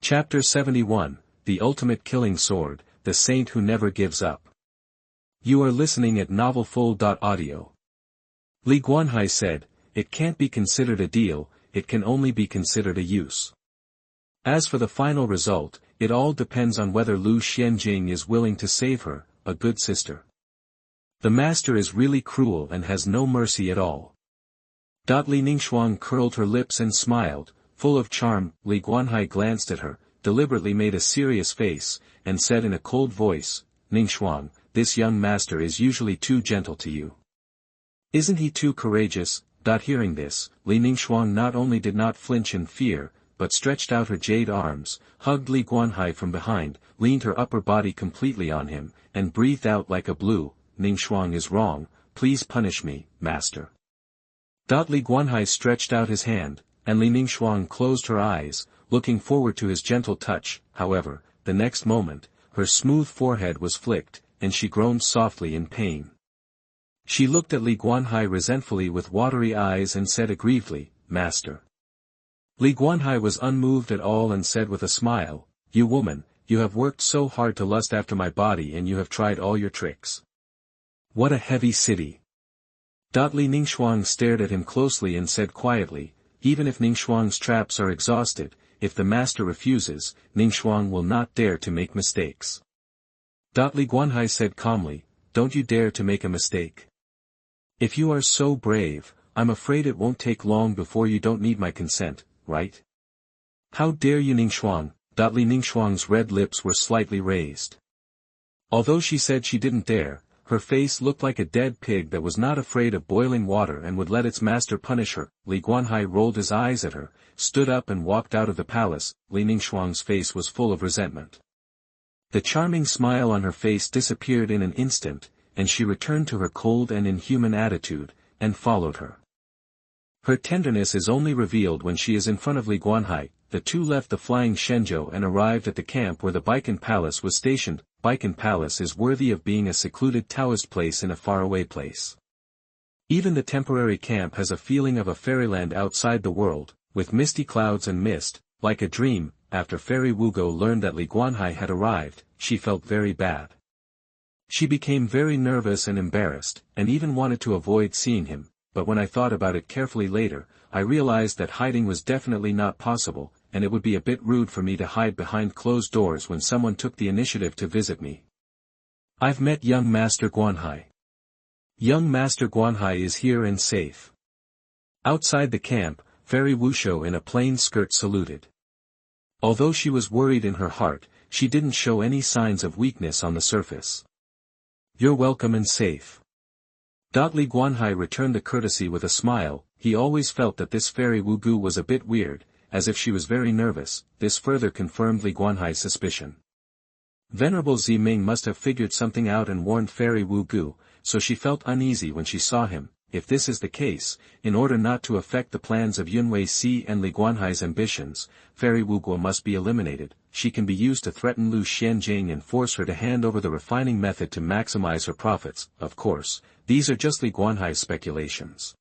Chapter 71, The Ultimate Killing Sword, The Saint Who Never Gives Up. You are listening at novelfull.audio. Li Guanhai said, "It can't be considered a deal, it can only be considered a use. As for the final result, it all depends on whether Lu Xianjing is willing to save her, a good sister. The master is really cruel and has no mercy at all." Li Ningxuang curled her lips and smiled, full of charm. Li Guanhai glanced at her, deliberately made a serious face, and said in a cold voice, "Ningxuang, this young master is usually too gentle to you. Isn't he too courageous?" Hearing this, Li Ningxuang not only did not flinch in fear, but stretched out her jade arms, hugged Li Guanhai from behind, leaned her upper body completely on him, and breathed out like a blue, "Ningxuang is wrong, please punish me, master." Li Guanhai stretched out his hand, and Li Ningxuang closed her eyes, looking forward to his gentle touch. However, the next moment, her smooth forehead was flicked, and she groaned softly in pain. She looked at Li Guanhai resentfully with watery eyes and said aggrievedly, "Master." Li Guanhai was unmoved at all and said with a smile, "You woman, you have worked so hard to lust after my body and you have tried all your tricks. What a heavy city." Li Ningxuang stared at him closely and said quietly, "Even if Ningxuang's traps are exhausted, if the master refuses, Ningxuang will not dare to make mistakes." Li Guanhai said calmly, "Don't you dare to make a mistake. If you are so brave, I'm afraid it won't take long before you don't need my consent, right?" "How dare you, Ningxuang?" Li Ningxuang's red lips were slightly raised. Although she said she didn't dare, her face looked like a dead pig that was not afraid of boiling water and would let its master punish her. Li Guanhai rolled his eyes at her, stood up and walked out of the palace. Li Ningxuang's face was full of resentment. The charming smile on her face disappeared in an instant, and she returned to her cold and inhuman attitude, and followed her. Her tenderness is only revealed when she is in front of Li Guanhai. The two left the flying Shenzhou and arrived at the camp where the Baikan Palace was stationed. Baikan Palace is worthy of being a secluded Taoist place in a faraway place. Even the temporary camp has a feeling of a fairyland outside the world, with misty clouds and mist, like a dream. After Fairy Wugo learned that Li Guanhai had arrived, she felt very bad. She became very nervous and embarrassed, and even wanted to avoid seeing him, but when I thought about it carefully later, I realized that hiding was definitely not possible, and it would be a bit rude for me to hide behind closed doors when someone took the initiative to visit me. "I've met young Master Guanhai. Young Master Guanhai is here and safe." Outside the camp, Fairy Wushou in a plain skirt saluted. Although she was worried in her heart, she didn't show any signs of weakness on the surface. "You're welcome and safe." Li Guanhai returned the courtesy with a smile. He always felt that this Fairy Wugu was a bit weird, as if she was very nervous. This further confirmed Li Guanhai's suspicion. Venerable Ziming must have figured something out and warned Fairy Wugu, so she felt uneasy when she saw him. If this is the case, in order not to affect the plans of Yunwei Si and Li Guanhai's ambitions, Fairy Wugu must be eliminated. She can be used to threaten Lu Xianjing and force her to hand over the refining method to maximize her profits. Of course, these are just Li Guanhai's speculations.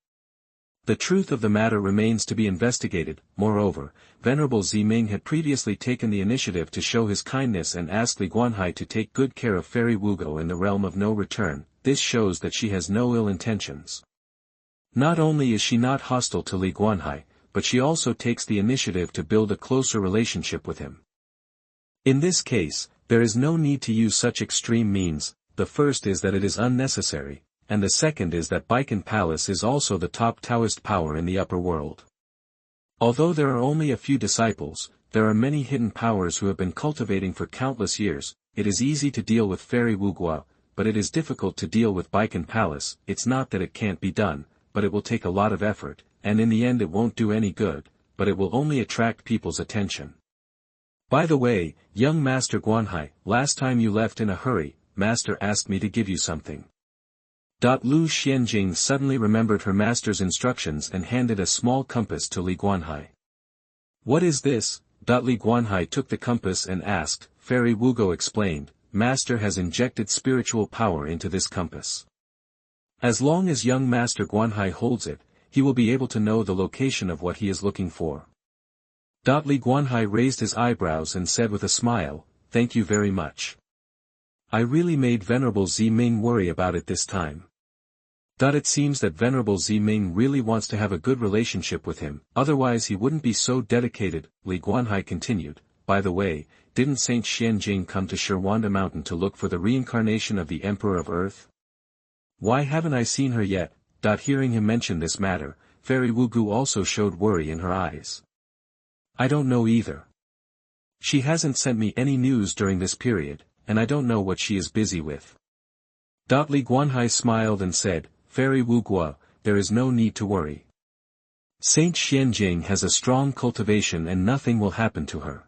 The truth of the matter remains to be investigated. Moreover, Venerable Ziming had previously taken the initiative to show his kindness and asked Li Guanhai to take good care of Fairy Wugo in the realm of no return. This shows that she has no ill intentions. Not only is she not hostile to Li Guanhai, but she also takes the initiative to build a closer relationship with him. In this case, there is no need to use such extreme means. The first is that it is unnecessary, and the second is that Baikan Palace is also the top Taoist power in the upper world. Although there are only a few disciples, there are many hidden powers who have been cultivating for countless years. It is easy to deal with Fairy Wuguo, but it is difficult to deal with Baikan Palace. It's not that it can't be done, but it will take a lot of effort, and in the end it won't do any good, but it will only attract people's attention. By the way, young Master Guanhai, last time you left in a hurry, Master asked me to give you something. Lu Xianjing suddenly remembered her master's instructions and handed a small compass to Li Guanhai. "What is this?" Li Guanhai took the compass and asked. Fairy Wugo explained, "Master has injected spiritual power into this compass. As long as young Master Guanhai holds it, he will be able to know the location of what he is looking for." Li Guanhai raised his eyebrows and said with a smile, "Thank you very much. I really made Venerable Ziming worry about it this time. It seems that Venerable Ziming really wants to have a good relationship with him, otherwise he wouldn't be so dedicated." Li Guanhai continued, "By the way, didn't Saint Xianjing come to Xuanhuan Mountain to look for the reincarnation of the Emperor of Earth? Why haven't I seen her yet?" Hearing him mention this matter, Fairy Wugu also showed worry in her eyes. "I don't know either. She hasn't sent me any news during this period, and I don't know what she is busy with." Li Guanhai smiled and said, "Fairy Wugu, there is no need to worry. Saint Xianjing has a strong cultivation and nothing will happen to her."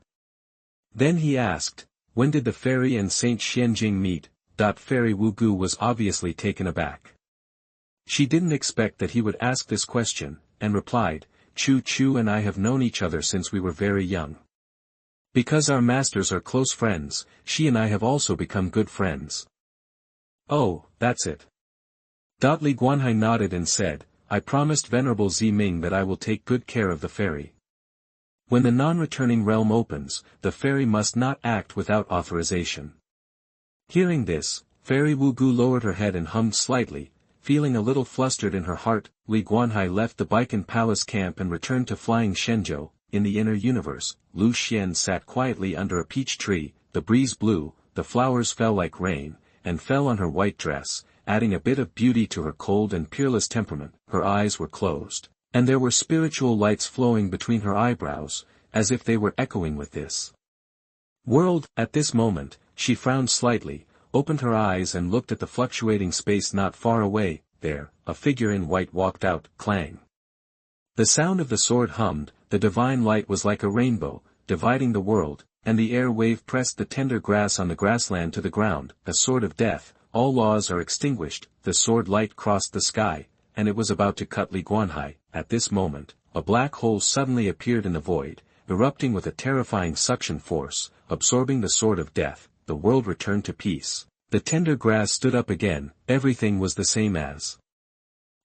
Then he asked, "When did the fairy and Saint Xianjing meet?" Fairy Wugu was obviously taken aback. She didn't expect that he would ask this question, and replied, "Xu Qingqiu and I have known each other since we were very young. Because our masters are close friends, she and I have also become good friends." "Oh, that's it." Li Guanhai nodded and said, "I promised Venerable Ziming that I will take good care of the fairy. When the non-returning realm opens, the fairy must not act without authorization." Hearing this, Fairy Wugu lowered her head and hummed slightly, feeling a little flustered in her heart. Li Guanhai left the Baikan Palace camp and returned to Flying Shenzhou. In the inner universe, Lu Xian sat quietly under a peach tree. The breeze blew, the flowers fell like rain, and fell on her white dress, adding a bit of beauty to her cold and peerless temperament. Her eyes were closed, and there were spiritual lights flowing between her eyebrows, as if they were echoing with this world. At this moment, she frowned slightly, opened her eyes and looked at the fluctuating space not far away. There, a figure in white walked out. Clang. The sound of the sword hummed. The divine light was like a rainbow, dividing the world, and the air wave pressed the tender grass on the grassland to the ground. A sword of death. All laws are extinguished. The sword light crossed the sky, and it was about to cut Li Guanhai. At this moment, a black hole suddenly appeared in the void, erupting with a terrifying suction force, absorbing the sword of death. The world returned to peace. The tender grass stood up again. Everything was the same as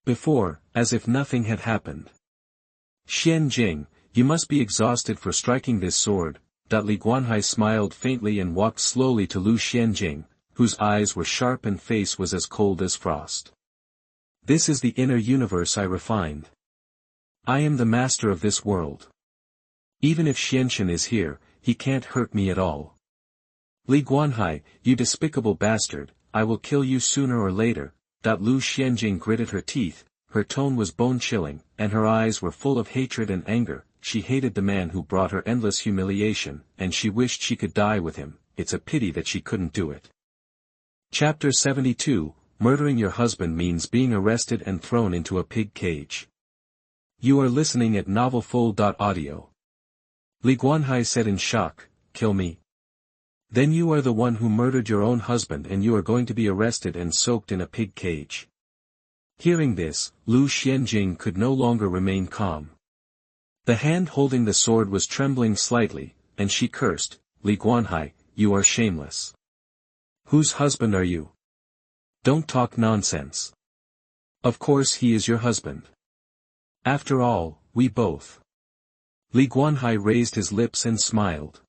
before, as if nothing had happened. "Xianjing, you must be exhausted for striking this sword." Li Guanhai smiled faintly and walked slowly to Lu Xianjing, whose eyes were sharp and face was as cold as frost. "This is the inner universe I refined. I am the master of this world. Even if Xianxian is here, he can't hurt me at all. Li Guanhai, you despicable bastard, I will kill you sooner or later." Lu Xianjing gritted her teeth, her tone was bone-chilling, and her eyes were full of hatred and anger. She hated the man who brought her endless humiliation, and she wished she could die with him. It's a pity that she couldn't do it. Chapter 72, Murdering your husband means being arrested and thrown into a pig cage. You are listening at novelfull.audio. Li Guanhai said in shock, "Kill me? Then you are the one who murdered your own husband and you are going to be arrested and soaked in a pig cage." Hearing this, Lu Xianjing could no longer remain calm. The hand holding the sword was trembling slightly, and she cursed, "Li Guanhai, you are shameless. Whose husband are you? Don't talk nonsense. Of course he is your husband. After all, we both." Li Guanhai raised his lips and smiled.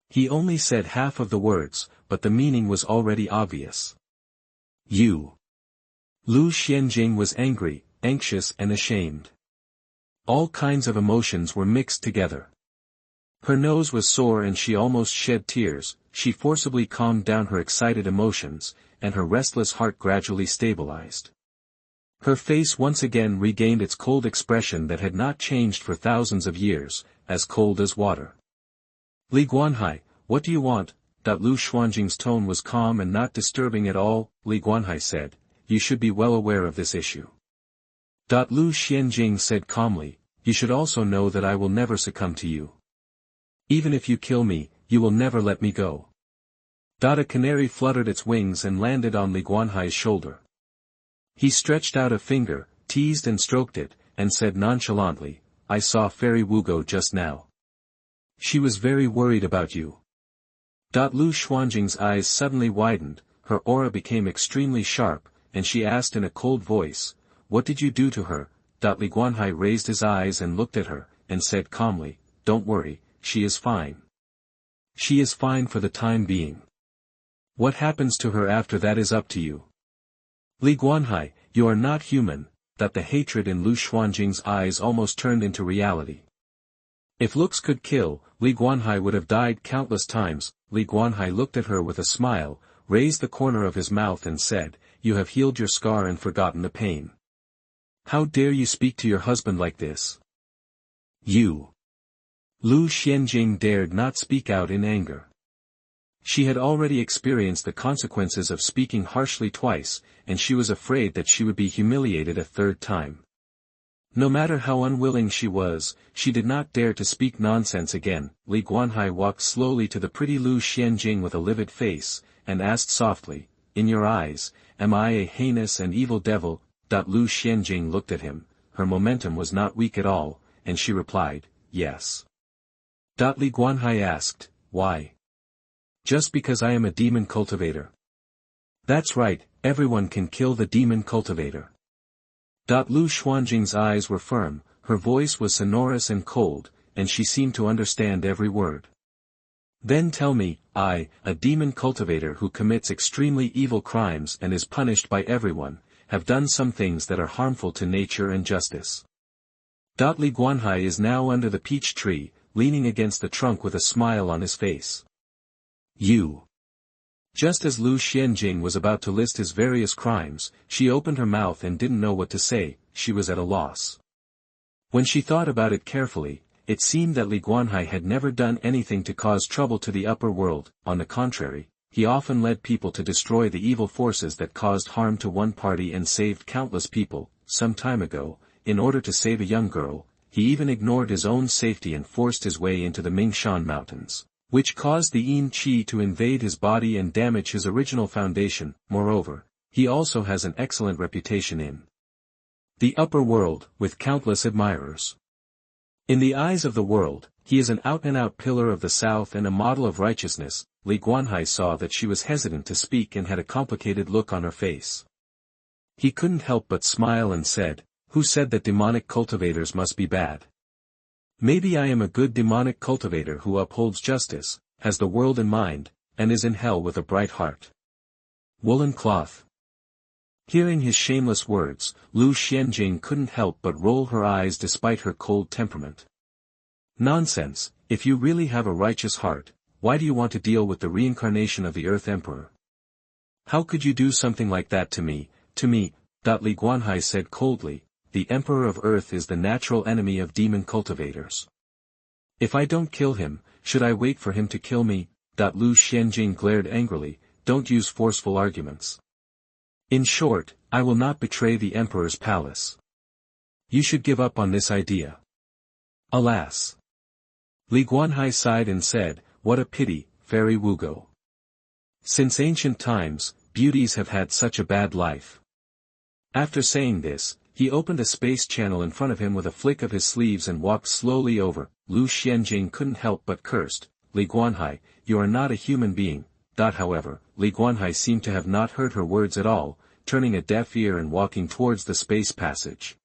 He only said half of the words, but the meaning was already obvious. "You." Lu Xianjing was angry, anxious and ashamed. All kinds of emotions were mixed together. Her nose was sore and she almost shed tears. She forcibly calmed down her excited emotions, and her restless heart gradually stabilized. Her face once again regained its cold expression that had not changed for thousands of years, as cold as water. "Li Guanhai, what do you want?" Lu Xuanjing's tone was calm and not disturbing at all. Li Guanhai said, "You should be well aware of this issue." Lu Xianjing said calmly, "You should also know that I will never succumb to you. Even if you kill me, you will never let me go." A canary fluttered its wings and landed on Li Guanhai's shoulder. He stretched out a finger, teased and stroked it, and said nonchalantly, "I saw Fairy Wugo just now. She was very worried about you." Lu Xuanjing's eyes suddenly widened, her aura became extremely sharp, and she asked in a cold voice, "What did you do to her?" Li Guanhai raised his eyes and looked at her, and said calmly, don't worry, she is fine. She is fine for the time being. What happens to her after that is up to you. Li Guanhai, you are not human. That the hatred in Lu Xuanjing's eyes almost turned into reality. If looks could kill, Li Guanhai would have died countless times. Li Guanhai looked at her with a smile, raised the corner of his mouth and said, "You have healed your scar and forgotten the pain. How dare you speak to your husband like this? You." Lu Xianjing dared not speak out in anger. She had already experienced the consequences of speaking harshly twice, and she was afraid that she would be humiliated a third time. No matter how unwilling she was, she did not dare to speak nonsense again. Li Guanhai walked slowly to the pretty Lu Xianjing with a livid face, and asked softly, "In your eyes, am I a heinous and evil devil?" Lu Xianjing looked at him, her momentum was not weak at all, and she replied, "Yes." Li Guanhai asked, "Why?" "Just because I am a demon cultivator." "That's right, everyone can kill the demon cultivator." Lu Xuanjing's eyes were firm, her voice was sonorous and cold, and she seemed to understand every word. "Then tell me, I, a demon cultivator who commits extremely evil crimes and is punished by everyone, have done some things that are harmful to nature and justice." Li Guanhai is now under the peach tree, leaning against the trunk with a smile on his face. "You." Just as Lu Xianjing was about to list his various crimes, she opened her mouth and didn't know what to say, she was at a loss. When she thought about it carefully, it seemed that Li Guanhai had never done anything to cause trouble to the upper world. On the contrary, he often led people to destroy the evil forces that caused harm to one party and saved countless people. Some time ago, in order to save a young girl, he even ignored his own safety and forced his way into the Mingshan Mountains, which caused the Yin Qi to invade his body and damage his original foundation. Moreover, he also has an excellent reputation in the upper world, with countless admirers. In the eyes of the world, he is an out-and-out pillar of the South and a model of righteousness. Li Guanhai saw that she was hesitant to speak and had a complicated look on her face. He couldn't help but smile and said, "Who said that demonic cultivators must be bad? Maybe I am a good demonic cultivator who upholds justice, has the world in mind, and is in hell with a bright heart." Woolen cloth. Hearing his shameless words, Lu Xianjing couldn't help but roll her eyes despite her cold temperament. "Nonsense, if you really have a righteous heart, why do you want to deal with the reincarnation of the Earth Emperor? How could you do something like that to me? Li Guanhai said coldly, "The Emperor of Earth is the natural enemy of demon cultivators. If I don't kill him, should I wait for him to kill me?" Lu Xianjing glared angrily, "Don't use forceful arguments. In short, I will not betray the Emperor's palace. You should give up on this idea." "Alas." Li Guanhai sighed and said, "What a pity, Fairy Wugo. Since ancient times, beauties have had such a bad life." After saying this, he opened a space channel in front of him with a flick of his sleeves and walked slowly over. Lu Xianjing couldn't help but cursed, "Li Guanhai, you are not a human being." However, Li Guanhai seemed to have not heard her words at all, turning a deaf ear and walking towards the space passage.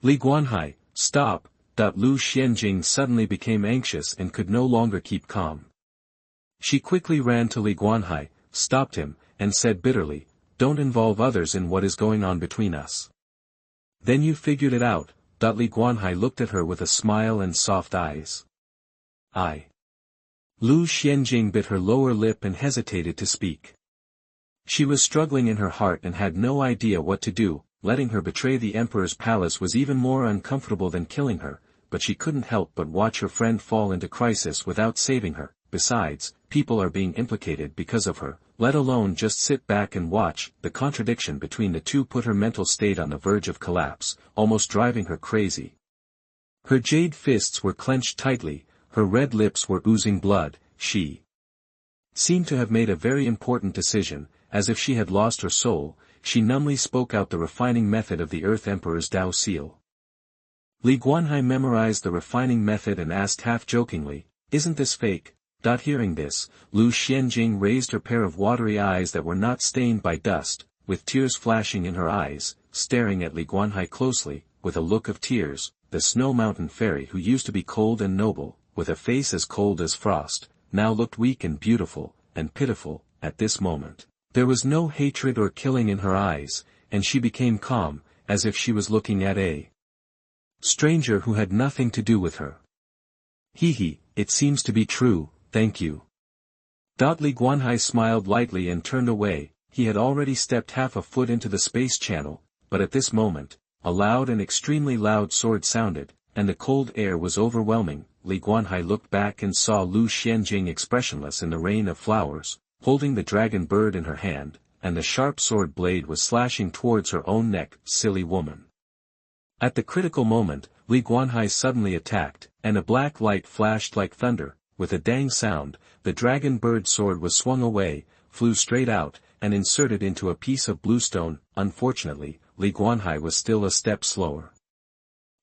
"Li Guanhai, stop!" Lu Xianjing suddenly became anxious and could no longer keep calm. She quickly ran to Li Guanhai, stopped him, and said bitterly, "Don't involve others in what is going on between us." "Then you figured it out." Li Guanhai looked at her with a smile and soft eyes. "I." Lu Xianjing bit her lower lip and hesitated to speak. She was struggling in her heart and had no idea what to do. Letting her betray the Emperor's palace was even more uncomfortable than killing her, but she couldn't help but watch her friend fall into crisis without saving her. Besides, people are being implicated because of her, let alone just sit back and watch. The contradiction between the two put her mental state on the verge of collapse, almost driving her crazy. Her jade fists were clenched tightly, her red lips were oozing blood. She seemed to have made a very important decision. As if she had lost her soul, she numbly spoke out the refining method of the Earth Emperor's Tao seal. Li Guanhai memorized the refining method and asked half-jokingly, "Isn't this fake?" Hearing this, Lu Xianjing raised her pair of watery eyes that were not stained by dust, with tears flashing in her eyes, staring at Li Guanhai closely, with a look of tears. the snow mountain fairy who used to be cold and noble, with a face as cold as frost, now looked weak and beautiful, and pitiful, at this moment. There was no hatred or killing in her eyes, and she became calm, as if she was looking at a stranger who had nothing to do with her. It seems to be true, thank you. Li Guanhai smiled lightly and turned away. He had already stepped half a foot into the space channel, but at this moment, a loud and extremely loud sword sounded, and the cold air was overwhelming. Li Guanhai looked back and saw Lu Xianjing expressionless in the rain of flowers, holding the dragon bird in her hand, and the sharp sword blade was slashing towards her own neck. Silly woman. At the critical moment, Li Guanhai suddenly attacked, and a black light flashed like thunder. With a dang sound, the dragon bird sword was swung away, flew straight out, and inserted into a piece of bluestone. Unfortunately, Li Guanhai was still a step slower.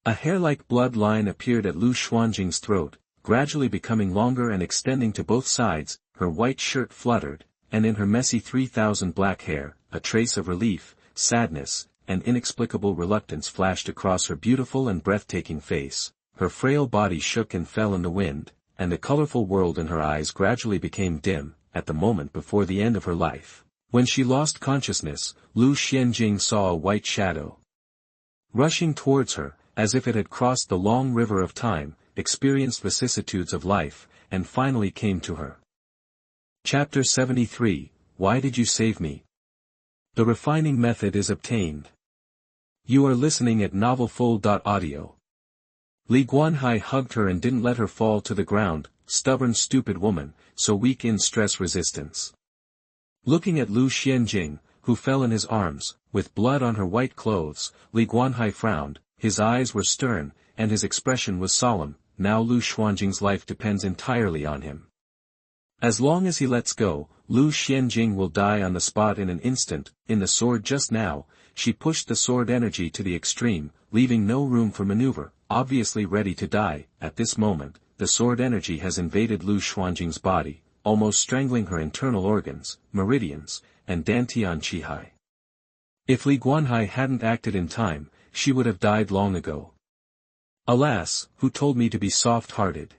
A hair-like blood line appeared at Lu Xuanjing's throat, gradually becoming longer and extending to both sides. Her white shirt fluttered, and in her messy 3,000 black hair, a trace of relief, sadness, and inexplicable reluctance flashed across her beautiful and breathtaking face. Her frail body shook and fell in the wind, and the colorful world in her eyes gradually became dim. At the moment before the end of her life, when she lost consciousness, Lu Xianjing saw a white shadow rushing towards her, as if it had crossed the long river of time, experienced vicissitudes of life, and finally came to her. Chapter 73, Why did you save me? The refining method is obtained. You are listening at novelfull.audio. Li Guanhai hugged her and didn't let her fall to the ground. Stubborn stupid woman, so weak in stress resistance. Looking at Lu Xianjing, who fell in his arms, with blood on her white clothes, Li Guanhai frowned. His eyes were stern, and his expression was solemn. Now Lu Xuanjing's life depends entirely on him. As long as he lets go, Lu Xianjing will die on the spot in an instant. In the sword just now, she pushed the sword energy to the extreme, leaving no room for maneuver, obviously ready to die. At this moment, the sword energy has invaded Lu Xuanjing's body, almost strangling her internal organs, meridians, and Dantian Qihai. If Li Guanhai hadn't acted in time, she would have died long ago. Alas, who told me to be soft-hearted?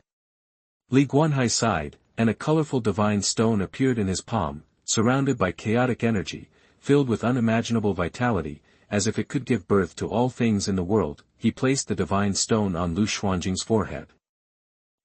Li Guanhai sighed, and a colorful divine stone appeared in his palm, surrounded by chaotic energy, filled with unimaginable vitality, as if it could give birth to all things in the world. He placed the divine stone on Lu Xuanjing's forehead.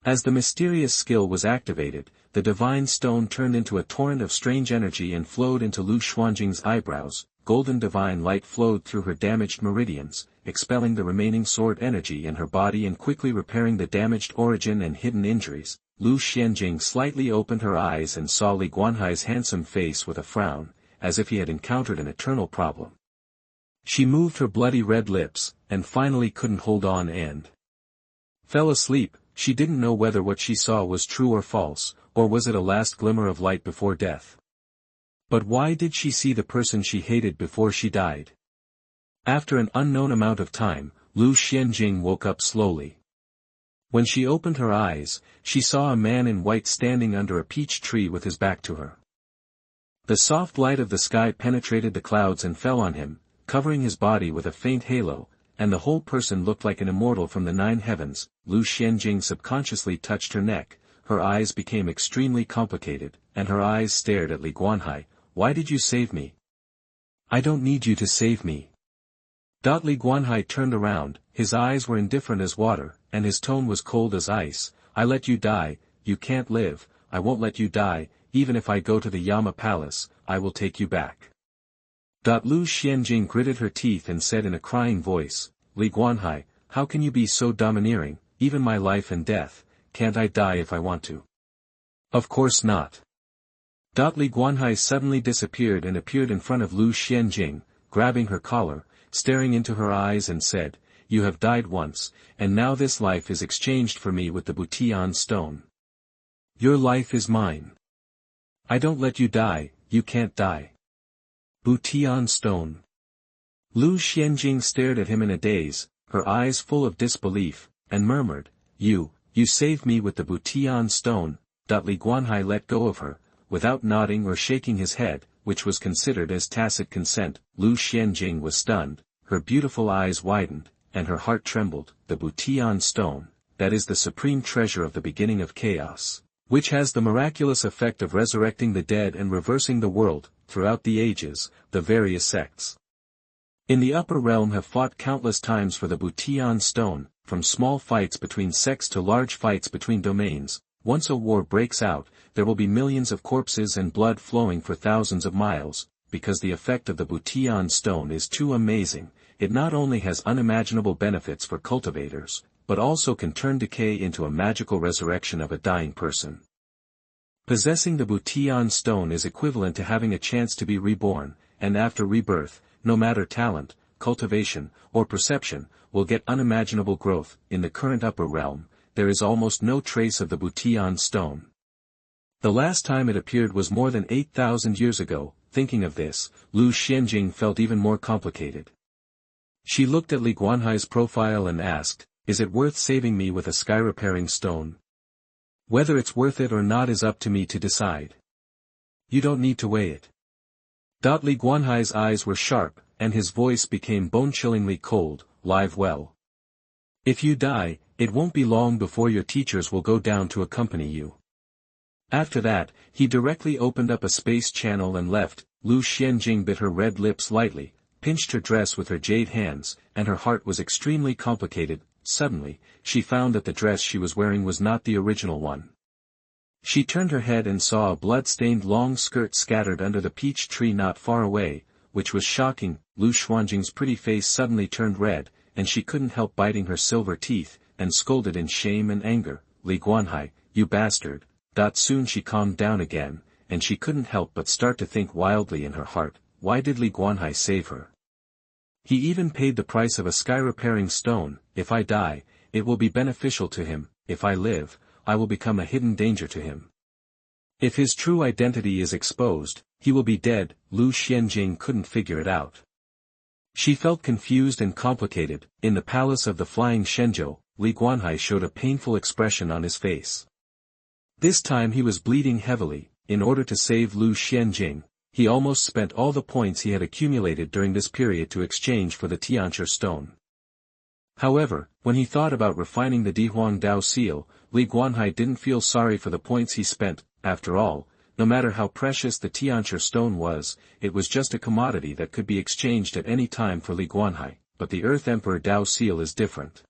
As the mysterious skill was activated, the divine stone turned into a torrent of strange energy and flowed into Lu Xuanjing's eyebrows. Golden divine light flowed through her damaged meridians, expelling the remaining sword energy in her body and quickly repairing the damaged origin and hidden injuries. Lu Xianjing slightly opened her eyes and saw Li Guanhai's handsome face with a frown, as if he had encountered an eternal problem. She moved her bloody red lips, and finally couldn't hold on and fell asleep. She didn't know whether what she saw was true or false, or was it a last glimmer of light before death. But why did she see the person she hated before she died? After an unknown amount of time, Lu Xianjing woke up slowly. When she opened her eyes, she saw a man in white standing under a peach tree with his back to her. The soft light of the sky penetrated the clouds and fell on him, covering his body with a faint halo, and the whole person looked like an immortal from the 9 heavens. Lu Xianjing subconsciously touched her neck. Her eyes became extremely complicated, and her eyes stared at Li Guanhai. Why did you save me? I don't need you to save me. Li Guanhai turned around. His eyes were indifferent as water, and his tone was cold as ice. I let you die. You can't live. I won't let you die. Even if I go to the Yama Palace, I will take you back. Lu Xianjing gritted her teeth and said in a crying voice, Li Guanhai, how can you be so domineering? Even my life and death, can't I die if I want to? Of course not. Li Guanhai suddenly disappeared and appeared in front of Lu Xianjing, grabbing her collar, staring into her eyes and said, You have died once, and now this life is exchanged for me with the Butian stone. Your life is mine. I don't let you die, you can't die. Butian stone. Lu Xianjing stared at him in a daze, her eyes full of disbelief, and murmured, You saved me with the Butian stone. Li Guanhai let go of her, without nodding or shaking his head, which was considered as tacit consent. Lu Xianjing was stunned, her beautiful eyes widened, and her heart trembled. The Butian stone, that is the supreme treasure of the beginning of chaos, which has the miraculous effect of resurrecting the dead and reversing the world, throughout the ages, the various sects in the upper realm have fought countless times for the Butian stone, from small fights between sects to large fights between domains. Once a war breaks out, there will be millions of corpses and blood flowing for thousands of miles, because the effect of the Butian stone is too amazing. It not only has unimaginable benefits for cultivators, but also can turn decay into a magical resurrection of a dying person. Possessing the Butian stone is equivalent to having a chance to be reborn, and after rebirth, no matter talent, cultivation, or perception, will get unimaginable growth. In the current upper realm, there is almost no trace of the Butian stone. The last time it appeared was more than 8,000 years ago. Thinking of this, Lu Xianjing felt even more complicated. She looked at Li Guanhai's profile and asked, "Is it worth saving me with a sky-repairing stone? Whether it's worth it or not is up to me to decide. You don't need to weigh it." Li Guanhai's eyes were sharp, and his voice became bone-chillingly cold. "Live well. If you die, it won't be long before your teachers will go down to accompany you." After that, he directly opened up a space channel and left. Lu Xianjing bit her red lips lightly, pinched her dress with her jade hands, and her heart was extremely complicated. Suddenly, she found that the dress she was wearing was not the original one. She turned her head and saw a blood-stained long skirt scattered under the peach tree not far away, which was shocking. Lu Xuanjing's pretty face suddenly turned red, and she couldn't help biting her silver teeth, and scolded in shame and anger, "Li Guanhai, you bastard." Soon she calmed down again, and she couldn't help but start to think wildly in her heart, why did Li Guanhai save her? He even paid the price of a sky-repairing stone. If I die, it will be beneficial to him. If I live, I will become a hidden danger to him. If his true identity is exposed, he will be dead. Lu Xianjing couldn't figure it out. She felt confused and complicated. In the palace of the flying Shenzhou, Li Guanhai showed a painful expression on his face. This time he was bleeding heavily. In order to save Lu Xianjing, he almost spent all the points he had accumulated during this period to exchange for the Tianchi stone. However, when he thought about refining the Dihuang Dao seal, Li Guanhai didn't feel sorry for the points he spent. After all, no matter how precious the Tianchi stone was, it was just a commodity that could be exchanged at any time for Li Guanhai. But the Earth Emperor Dao seal is different.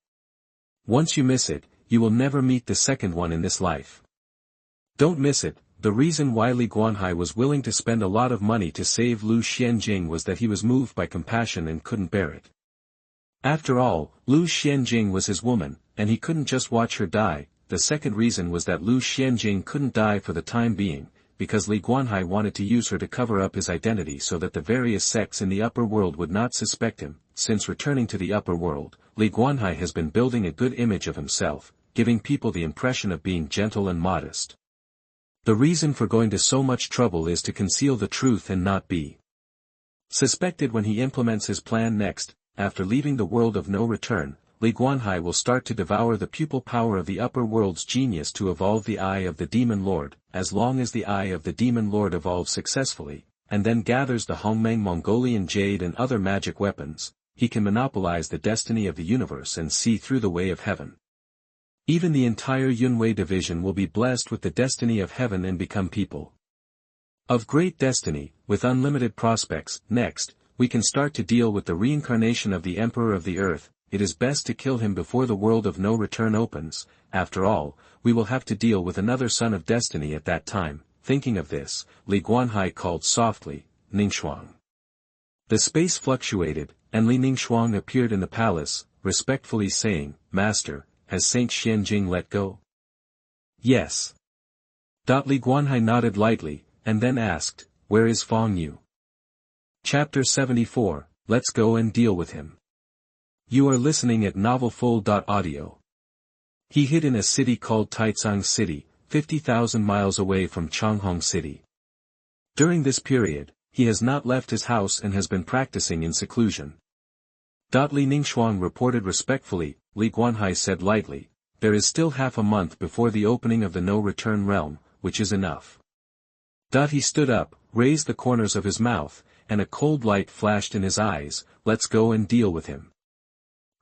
Once you miss it, you will never meet the second one in this life. Don't miss it. The reason why Li Guanhai was willing to spend a lot of money to save Lu Xianjing was that he was moved by compassion and couldn't bear it. After all, Lu Xianjing was his woman, and he couldn't just watch her die. The second reason was that Lu Xianjing couldn't die for the time being, because Li Guanhai wanted to use her to cover up his identity so that the various sects in the upper world would not suspect him. Since returning to the upper world, Li Guanhai has been building a good image of himself, giving people the impression of being gentle and modest. The reason for going to so much trouble is to conceal the truth and not be suspected when he implements his plan next. After leaving the world of no return, Li Guanhai will start to devour the pupil power of the upper world's genius to evolve the Eye of the Demon Lord. As long as the Eye of the Demon Lord evolves successfully, and then gathers the Hongmeng Mongolian jade and other magic weapons, he can monopolize the destiny of the universe and see through the way of heaven. Even the entire Yunwei Division will be blessed with the destiny of heaven and become people of great destiny, with unlimited prospects. Next, we can start to deal with the reincarnation of the Emperor of the Earth. It is best to kill him before the world of no return opens. After all, we will have to deal with another son of destiny at that time. Thinking of this, Li Guanhai called softly, "Ningxuang." The space fluctuated, and Li Ningxuang appeared in the palace, respectfully saying, "Master, has Saint Xianjing let go?" "Yes." Li Guanhai nodded lightly, and then asked, "Where is Feng Yu?" Chapter 74, Let's go and deal with him. You are listening at novelfull.audio. He hid in a city called Taicang City, 50,000 miles away from Changhong City. During this period, he has not left his house and has been practicing in seclusion. Li Ningxuang reported respectfully. Li Guanhai said lightly, "There is still half a month before the opening of the no-return realm, which is enough." He stood up, raised the corners of his mouth, and a cold light flashed in his eyes. "Let's go and deal with him."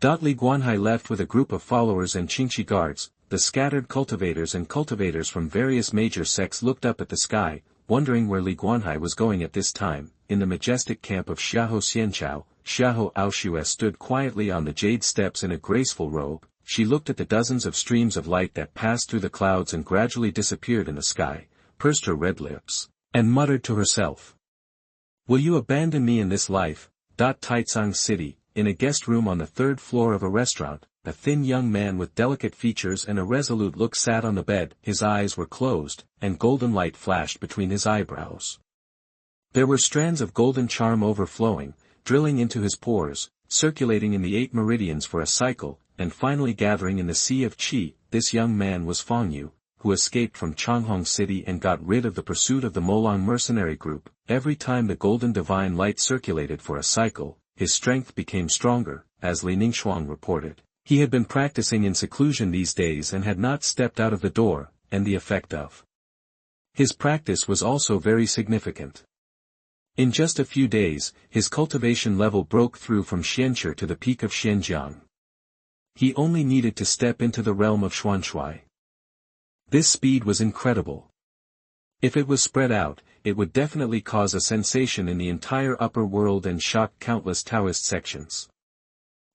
Li Guanhai left with a group of followers and Qingqiu guards. The scattered cultivators and cultivators from various major sects looked up at the sky, wondering where Li Guanhai was going at this time. In the majestic camp of Xiahou Xianqiao, Xiahou Aoxue stood quietly on the jade steps in a graceful robe. She looked at the dozens of streams of light that passed through the clouds and gradually disappeared in the sky, pursed her red lips, and muttered to herself. Will you abandon me in this life? Taicang City, in a guest room on the third floor of a restaurant, a thin young man with delicate features and a resolute look sat on the bed. His eyes were closed, and golden light flashed between his eyebrows. There were strands of golden charm overflowing, drilling into his pores, circulating in the 8 meridians for a cycle, and finally gathering in the sea of qi. This young man was Fangyu, who escaped from Xuanhuan City and got rid of the pursuit of the Molong mercenary group. Every time the golden divine light circulated for a cycle, his strength became stronger, as Li Ningxuang reported. He had been practicing in seclusion these days and had not stepped out of the door, and the effect of his practice was also very significant. In just a few days, his cultivation level broke through from Xianqi to the peak of Xianjiang. He only needed to step into the realm of Xuanhuan. This speed was incredible. If it was spread out, it would definitely cause a sensation in the entire upper world and shock countless Taoist sections.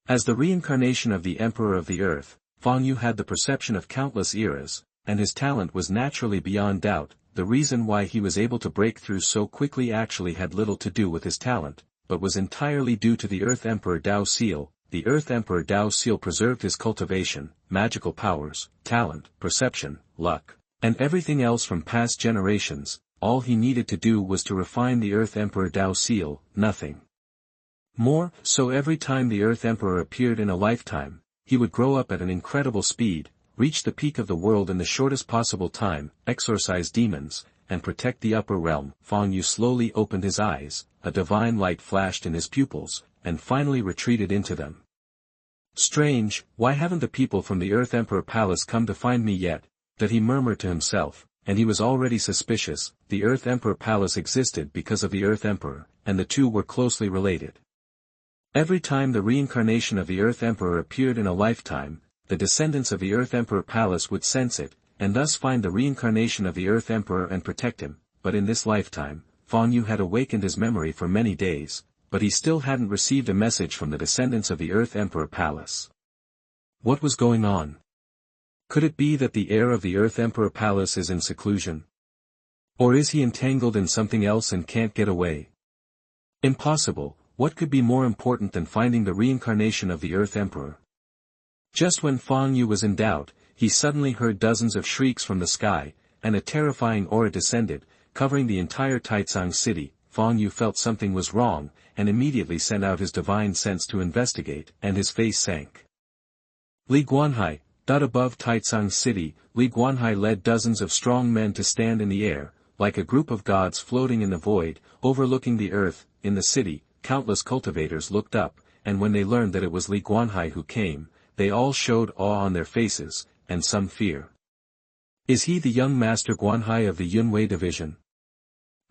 As the reincarnation of the Emperor of the Earth, Fangyu had the perception of countless eras, and his talent was naturally beyond doubt. The reason why he was able to break through so quickly actually had little to do with his talent, but was entirely due to the Earth Emperor Dao Seal. The Earth Emperor Dao Seal preserved his cultivation, magical powers, talent, perception, luck, and everything else from past generations. All he needed to do was to refine the Earth Emperor Dao Seal, nothing more. So every time the Earth Emperor appeared in a lifetime, he would grow up at an incredible speed, reach the peak of the world in the shortest possible time, exorcise demons, and protect the upper realm. Fangyu slowly opened his eyes, a divine light flashed in his pupils, and finally retreated into them. Strange, why haven't the people from the Earth Emperor Palace come to find me yet? That he murmured to himself, and he was already suspicious. The Earth Emperor Palace existed because of the Earth Emperor, and the two were closely related. Every time the reincarnation of the Earth Emperor appeared in a lifetime, the descendants of the Earth Emperor Palace would sense it, and thus find the reincarnation of the Earth Emperor and protect him. But in this lifetime, Fangyu had awakened his memory for many days, but he still hadn't received a message from the descendants of the Earth Emperor Palace. What was going on? Could it be that the heir of the Earth Emperor Palace is in seclusion? Or is he entangled in something else and can't get away? Impossible. What could be more important than finding the reincarnation of the Earth Emperor? Just when Fangyu was in doubt, he suddenly heard dozens of shrieks from the sky, and a terrifying aura descended, covering the entire Taicang City. Fangyu felt something was wrong, and immediately sent out his divine sense to investigate, and his face sank. Li Guanhai. Above Taicang City, Li Guanhai led dozens of strong men to stand in the air, like a group of gods floating in the void, overlooking the earth. In the city, countless cultivators looked up, and when they learned that it was Li Guanhai who came, they all showed awe on their faces, and some fear. Is he the young master Guanhai of the Yunwei Division?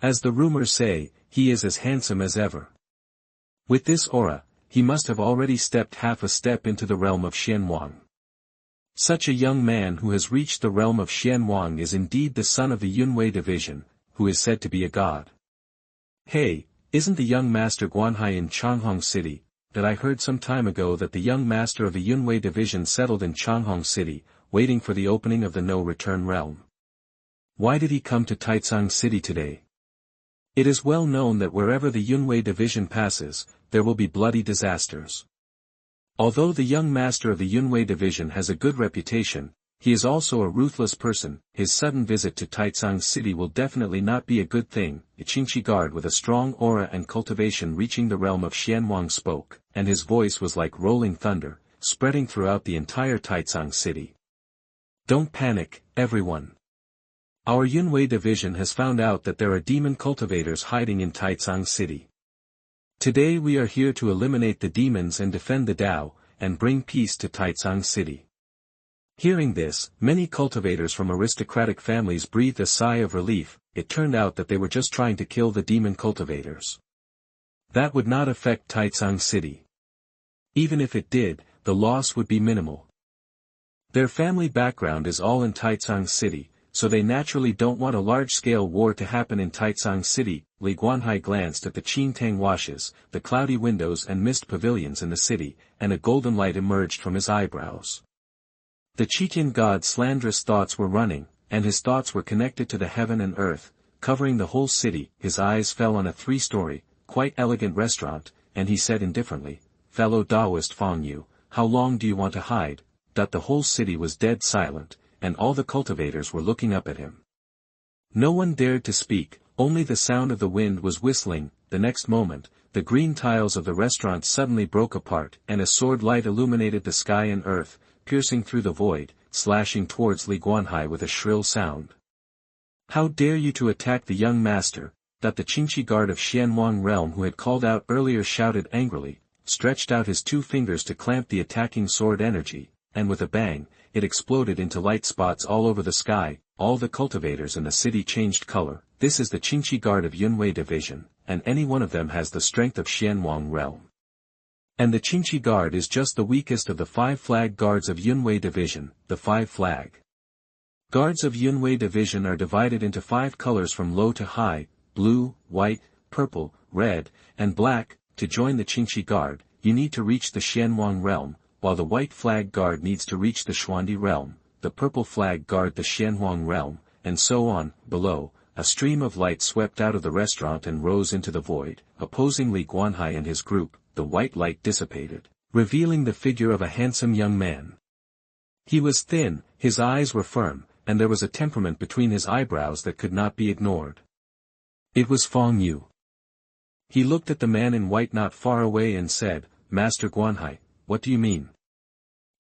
As the rumors say, he is as handsome as ever. With this aura, he must have already stepped half a step into the realm of Xuanhuan. Such a young man who has reached the realm of Xuanhuan is indeed the son of the Yunwei Division, who is said to be a god. Hey, isn't the young master Guanhai in Changhong City? That I heard some time ago that the young master of the Yunwei Division settled in Changhong City, waiting for the opening of the no-return realm. Why did he come to Taicang City today? It is well known that wherever the Yunwei Division passes, there will be bloody disasters. Although the young master of the Yunwei Division has a good reputation, he is also a ruthless person. His sudden visit to Taicang City will definitely not be a good thing. A Qingqiu guard with a strong aura and cultivation reaching the realm of Xuanhuan spoke, and his voice was like rolling thunder, spreading throughout the entire Taicang City. Don't panic, everyone. Our Yunwei Division has found out that there are demon cultivators hiding in Taicang City. Today we are here to eliminate the demons and defend the Dao, and bring peace to Taicang City. Hearing this, many cultivators from aristocratic families breathed a sigh of relief. It turned out that they were just trying to kill the demon cultivators. That would not affect Taicang City. Even if it did, the loss would be minimal. Their family background is all in Taicang City, so they naturally don't want a large-scale war to happen in Taicang City. Li Guanhai glanced at the Qingtang washes, the cloudy windows and mist pavilions in the city, and a golden light emerged from his eyebrows. The Qitian god's slanderous thoughts were running, and his thoughts were connected to the heaven and earth, covering the whole city. His eyes fell on a 3-story, quite elegant restaurant, and he said indifferently, "Fellow Taoist Fong Yu, how long do you want to hide?" The whole city was dead silent, and all the cultivators were looking up at him. No one dared to speak, only the sound of the wind was whistling. The next moment, the green tiles of the restaurant suddenly broke apart, and a sword light illuminated the sky and earth, piercing through the void, slashing towards Li Guanhai with a shrill sound. "How dare you to attack the young master?" The Qingqiu guard of Xuanhuan realm who had called out earlier shouted angrily, stretched out his 2 fingers to clamp the attacking sword energy, and with a bang, it exploded into light spots all over the sky. All the cultivators in the city changed color. This is the Qingqiu guard of Yunwei Division, and any one of them has the strength of Xuanhuan realm. And the Qingqiu guard is just the weakest of the 5 flag guards of Yunwei Division. The 5 flag guards of Yunwei Division are divided into 5 colors from low to high: blue, white, purple, red, and black. To join the Qingqiu guard, you need to reach the Xuanhuan realm, while the white flag guard needs to reach the Xuanhuan realm, the purple flag guard the Xuanhuan realm, and so on. Below, a stream of light swept out of the restaurant and rose into the void, opposing Li Guanhai and his group. The white light dissipated, revealing the figure of a handsome young man. He was thin, his eyes were firm, and there was a temperament between his eyebrows that could not be ignored. It was Fong Yu. He looked at the man in white not far away and said, "Master Guanhai, what do you mean?"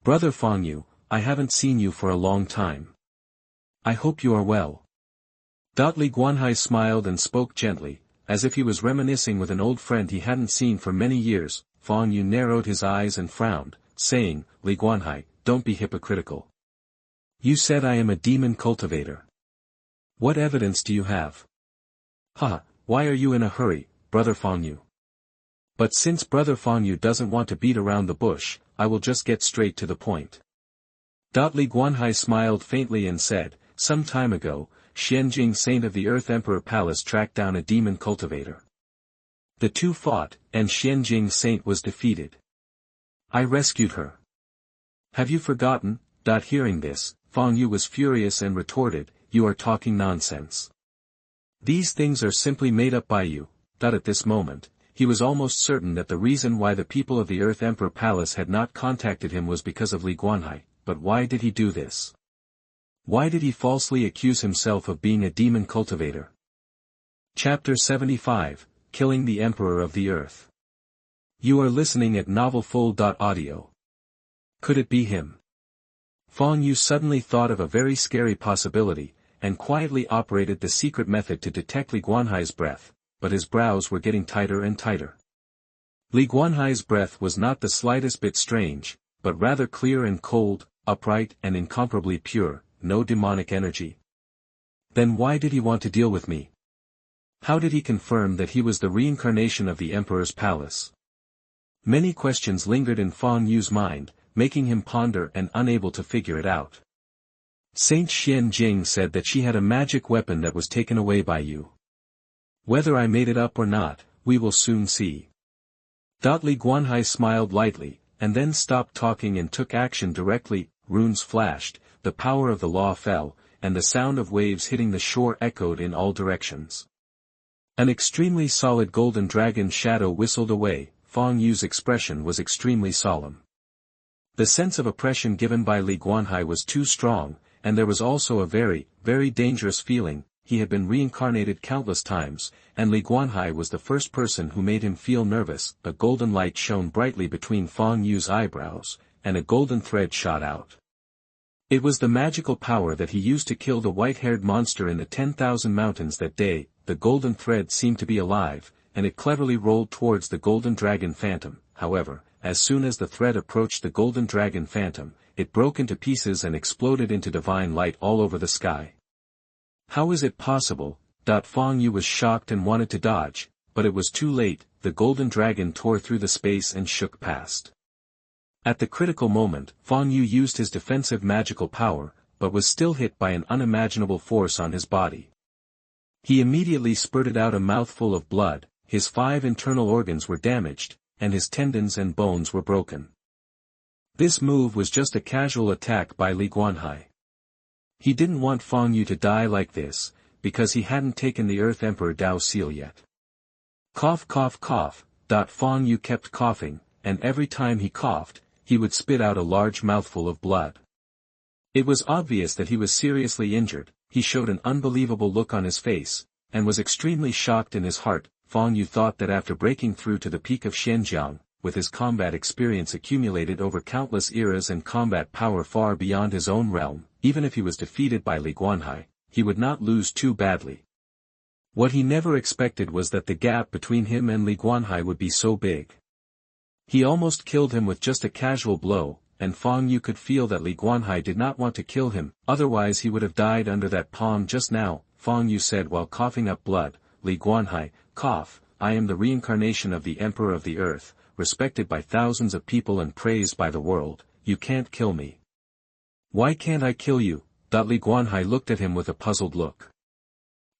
"Brother Fong Yu, I haven't seen you for a long time. I hope you are well." Li Guanhai smiled and spoke gently, as if he was reminiscing with an old friend he hadn't seen for many years. Fong Yu narrowed his eyes and frowned, saying, "Li Guanhai, don't be hypocritical. You said I am a demon cultivator. What evidence do you have?" "Ha, why are you in a hurry, Brother Fong Yu?" "But since Brother Fong Yu doesn't want to beat around the bush, I will just get straight to the point." Li Guanhai smiled faintly and said, "Some time ago, Xianjing Saint of the Earth Emperor Palace tracked down a demon cultivator. The 2 fought, and Xianjing Saint was defeated. I rescued her. Have you forgotten?" Hearing this, Fong Yu was furious and retorted, "You are talking nonsense. These things are simply made up by you." At this moment, he was almost certain that the reason why the people of the Earth Emperor Palace had not contacted him was because of Li Guanhai. But why did he do this? Why did he falsely accuse himself of being a demon cultivator? Chapter 75, Killing the Emperor of the Earth. You are listening at novelfull.audio. Could it be him? Fong Yu suddenly thought of a very scary possibility, and quietly operated the secret method to detect Li Guanhai's breath, but his brows were getting tighter and tighter. Li Guanhai's breath was not the slightest bit strange, but rather clear and cold, upright and incomparably pure. No demonic energy. Then why did he want to deal with me? How did he confirm that he was the reincarnation of the Emperor's palace? Many questions lingered in Fong Yu's mind, making him ponder and unable to figure it out. Saint Xianjing said that she had a magic weapon that was taken away by you. Whether I made it up or not, we will soon see. Li Guanhai smiled lightly, and then stopped talking and took action directly. Runes flashed, the power of the law fell, and the sound of waves hitting the shore echoed in all directions. An extremely solid golden dragon shadow whistled away. Fong Yu's expression was extremely solemn. The sense of oppression given by Li Guanhai was too strong, and there was also a very, very dangerous feeling. He had been reincarnated countless times, and Li Guanhai was the first person who made him feel nervous. A golden light shone brightly between Fong Yu's eyebrows, and a golden thread shot out. It was the magical power that he used to kill the white-haired monster in the 10,000 mountains that day. The golden thread seemed to be alive, and it cleverly rolled towards the golden dragon phantom. However, as soon as the thread approached the golden dragon phantom, it broke into pieces and exploded into divine light all over the sky. How is it possible? Fong Yu was shocked and wanted to dodge, but it was too late. The golden dragon tore through the space and shook past. At the critical moment, Fang Yu used his defensive magical power, but was still hit by an unimaginable force on his body. He immediately spurted out a mouthful of blood, his 5 internal organs were damaged, and his tendons and bones were broken. This move was just a casual attack by Li Guanhai. He didn't want Fang Yu to die like this, because he hadn't taken the Earth Emperor Dao seal yet. Cough cough cough. Fang Yu kept coughing, and every time he coughed, he would spit out a large mouthful of blood. It was obvious that he was seriously injured. He showed an unbelievable look on his face, and was extremely shocked in his heart. Fang Yu thought that after breaking through to the peak of Xianjiang, with his combat experience accumulated over countless eras and combat power far beyond his own realm, even if he was defeated by Li Guanhai, he would not lose too badly. What he never expected was that the gap between him and Li Guanhai would be so big. He almost killed him with just a casual blow, and Fang Yu could feel that Li Guanhai did not want to kill him, otherwise he would have died under that palm just now. Fang Yu said while coughing up blood, "Li Guanhai, cough, I am the reincarnation of the Emperor of the Earth, respected by thousands of people and praised by the world, you can't kill me." "Why can't I kill you?" Li Guanhai looked at him with a puzzled look.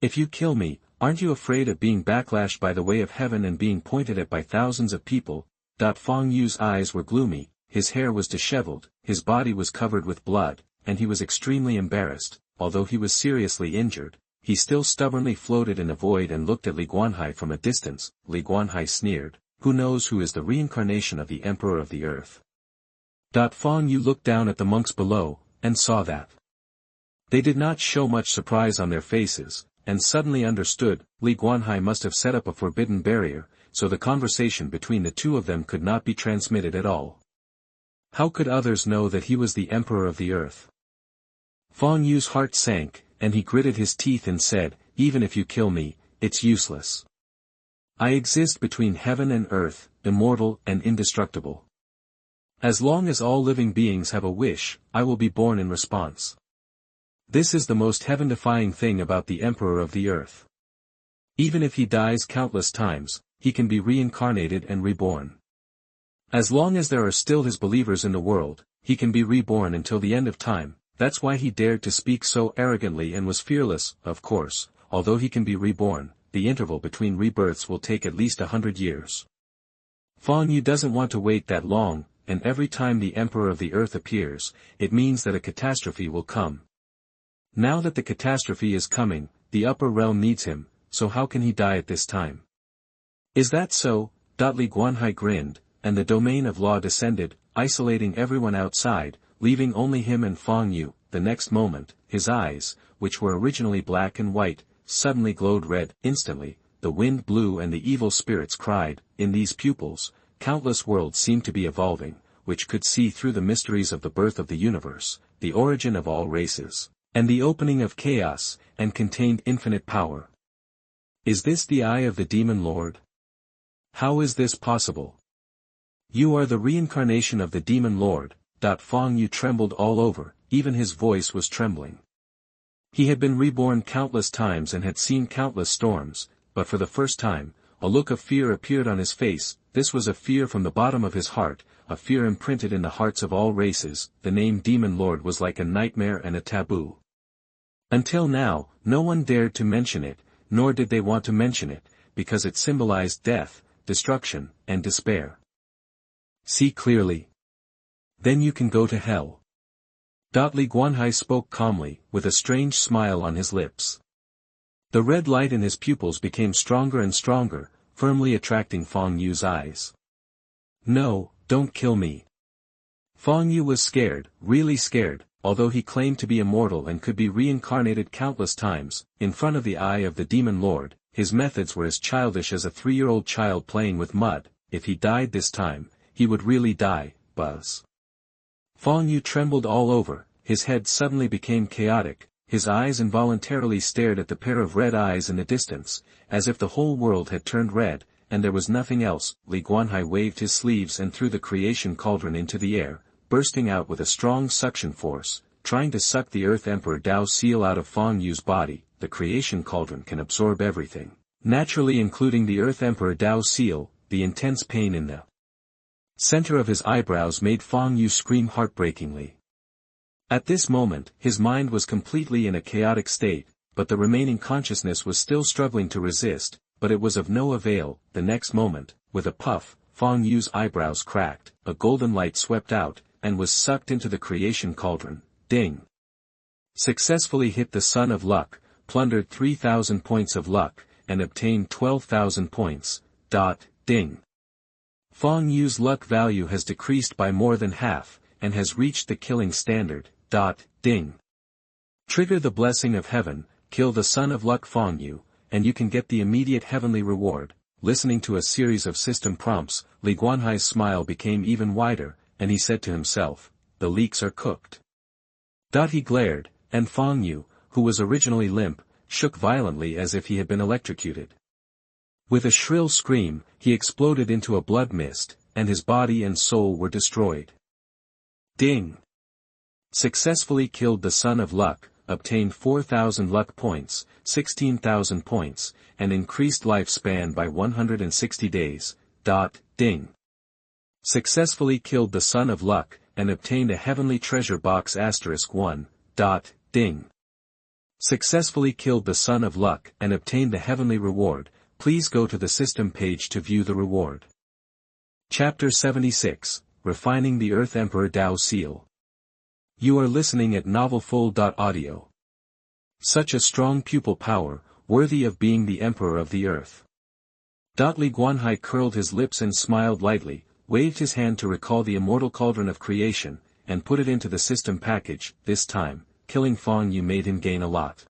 "If you kill me, aren't you afraid of being backlashed by the way of heaven and being pointed at by thousands of people?" Fang Yu's eyes were gloomy, his hair was disheveled, his body was covered with blood, and he was extremely embarrassed. Although he was seriously injured, he still stubbornly floated in a void and looked at Li Guanhai from a distance. Li Guanhai sneered, "Who knows who is the reincarnation of the Emperor of the Earth?" Fang Yu looked down at the monks below, and saw that they did not show much surprise on their faces, and suddenly understood. Li Guanhai must have set up a forbidden barrier, so the conversation between the two of them could not be transmitted at all. How could others know that he was the Emperor of the Earth? Fang Yu's heart sank, and he gritted his teeth and said, "Even if you kill me, it's useless. I exist between heaven and earth, immortal and indestructible. As long as all living beings have a wish, I will be born in response. This is the most heaven-defying thing about the Emperor of the Earth. Even if he dies countless times, he can be reincarnated and reborn. As long as there are still his believers in the world, he can be reborn until the end of time. That's why he dared to speak so arrogantly and was fearless. Of course, although he can be reborn, the interval between rebirths will take at least 100 years. Fang Yu doesn't want to wait that long, and every time the Emperor of the Earth appears, it means that a catastrophe will come. Now that the catastrophe is coming, the upper realm needs him, so how can he die at this time? Is that so? Li Guanhai grinned, and the domain of law descended, isolating everyone outside, leaving only him and Fang Yu. The next moment, his eyes, which were originally black and white, suddenly glowed red. Instantly, the wind blew and the evil spirits cried. In these pupils, countless worlds seemed to be evolving, which could see through the mysteries of the birth of the universe, the origin of all races, and the opening of chaos, and contained infinite power. Is this the eye of the Demon Lord? How is this possible? You are the reincarnation of the Demon Lord. Fang Yu trembled all over, even his voice was trembling. He had been reborn countless times and had seen countless storms, but for the first time, a look of fear appeared on his face. This was a fear from the bottom of his heart, a fear imprinted in the hearts of all races. The name Demon Lord was like a nightmare and a taboo. Until now, no one dared to mention it, nor did they want to mention it, because it symbolized death, destruction, and despair. See clearly. Then you can go to hell. Li Guanhai spoke calmly, with a strange smile on his lips. The red light in his pupils became stronger and stronger, firmly attracting Fang Yu's eyes. No, don't kill me. Fang Yu was scared, really scared, although he claimed to be immortal and could be reincarnated countless times. In front of the eye of the Demon Lord, his methods were as childish as a 3-year-old child playing with mud. If he died this time, he would really die. Buzz. Fang Yu trembled all over, his head suddenly became chaotic, his eyes involuntarily stared at the pair of red eyes in the distance, as if the whole world had turned red, and there was nothing else. Li Guanhai waved his sleeves and threw the creation cauldron into the air, bursting out with a strong suction force, trying to suck the Earth Emperor Dao seal out of Fang Yu's body. The creation cauldron can absorb everything, naturally including the Earth Emperor Dao seal. The intense pain in the center of his eyebrows made Fang Yu scream heartbreakingly. At this moment, his mind was completely in a chaotic state, but the remaining consciousness was still struggling to resist, but it was of no avail. The next moment, with a puff, Fang Yu's eyebrows cracked, a golden light swept out, and was sucked into the creation cauldron. Ding! Successfully hit the Sun of Luck, plundered 3,000 points of luck, and obtained 12,000 points. Ding! Fang Yu's luck value has decreased by more than half, and has reached the killing standard. Ding! Trigger the blessing of heaven, kill the Son of Luck Fang Yu, and you can get the immediate heavenly reward. Listening to a series of system prompts, Li Guanhai's smile became even wider, and he said to himself, the leeks are cooked. He glared, and Fang Yu, who was originally limp, shook violently as if he had been electrocuted. With a shrill scream, he exploded into a blood mist, and his body and soul were destroyed. Ding! Successfully killed the Son of Luck, obtained 4,000 luck points, 16,000 points, and increased lifespan by 160 days. Ding! Successfully killed the Son of Luck, and obtained a heavenly treasure box *1. Ding! Successfully killed the Son of Luck and obtained the heavenly reward. Please go to the system page to view the reward. Chapter 76, Refining the Earth Emperor Dao Seal. You are listening at novelfull.audio. Such a strong pupil power, worthy of being the Emperor of the Earth. Li Guanhai curled his lips and smiled lightly, waved his hand to recall the immortal cauldron of creation, and put it into the system package. This time, killing Fang Yu made him gain a lot.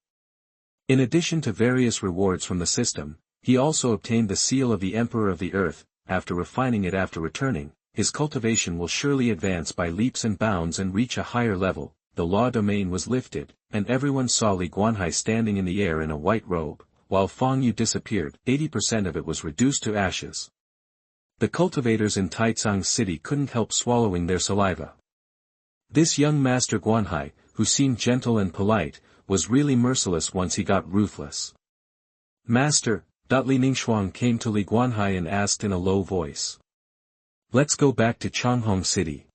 In addition to various rewards from the system, he also obtained the seal of the Emperor of the Earth. After refining it after returning, his cultivation will surely advance by leaps and bounds and reach a higher level. The law domain was lifted, and everyone saw Li Guanhai standing in the air in a white robe, while Fang Yu disappeared. 80% of it was reduced to ashes. The cultivators in Taicang City couldn't help swallowing their saliva. This young Master Guanhai, who seemed gentle and polite, was really merciless once he got ruthless. Master, Li Ningxuang came to Li Guanhai and asked in a low voice. Let's go back to Changhong City.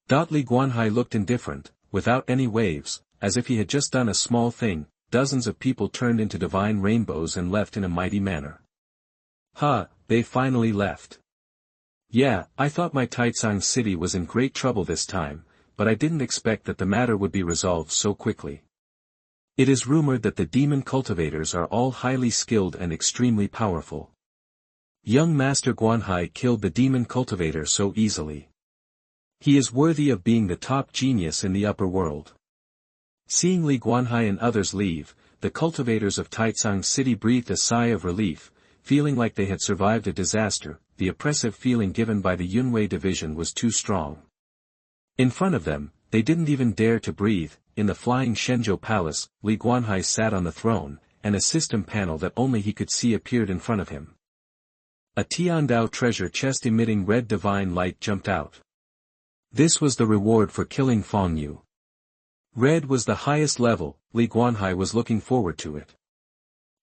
Li Guanhai looked indifferent, without any waves, as if he had just done a small thing. Dozens of people turned into divine rainbows and left in a mighty manner. They finally left. Yeah, I thought my Taicang City was in great trouble this time, but I didn't expect that the matter would be resolved so quickly. It is rumored that the demon cultivators are all highly skilled and extremely powerful. Young Master Guanhai killed the demon cultivator so easily. He is worthy of being the top genius in the upper world. Seeing Li Guanhai and others leave, the cultivators of Taicang City breathed a sigh of relief, feeling like they had survived a disaster. The oppressive feeling given by the Yunwei Division was too strong. In front of them, they didn't even dare to breathe. In the flying Shenzhou Palace, Li Guanhai sat on the throne, and a system panel that only he could see appeared in front of him. A Tiandao treasure chest emitting red divine light jumped out. This was the reward for killing Fang Yu. Red was the highest level. Li Guanhai was looking forward to it.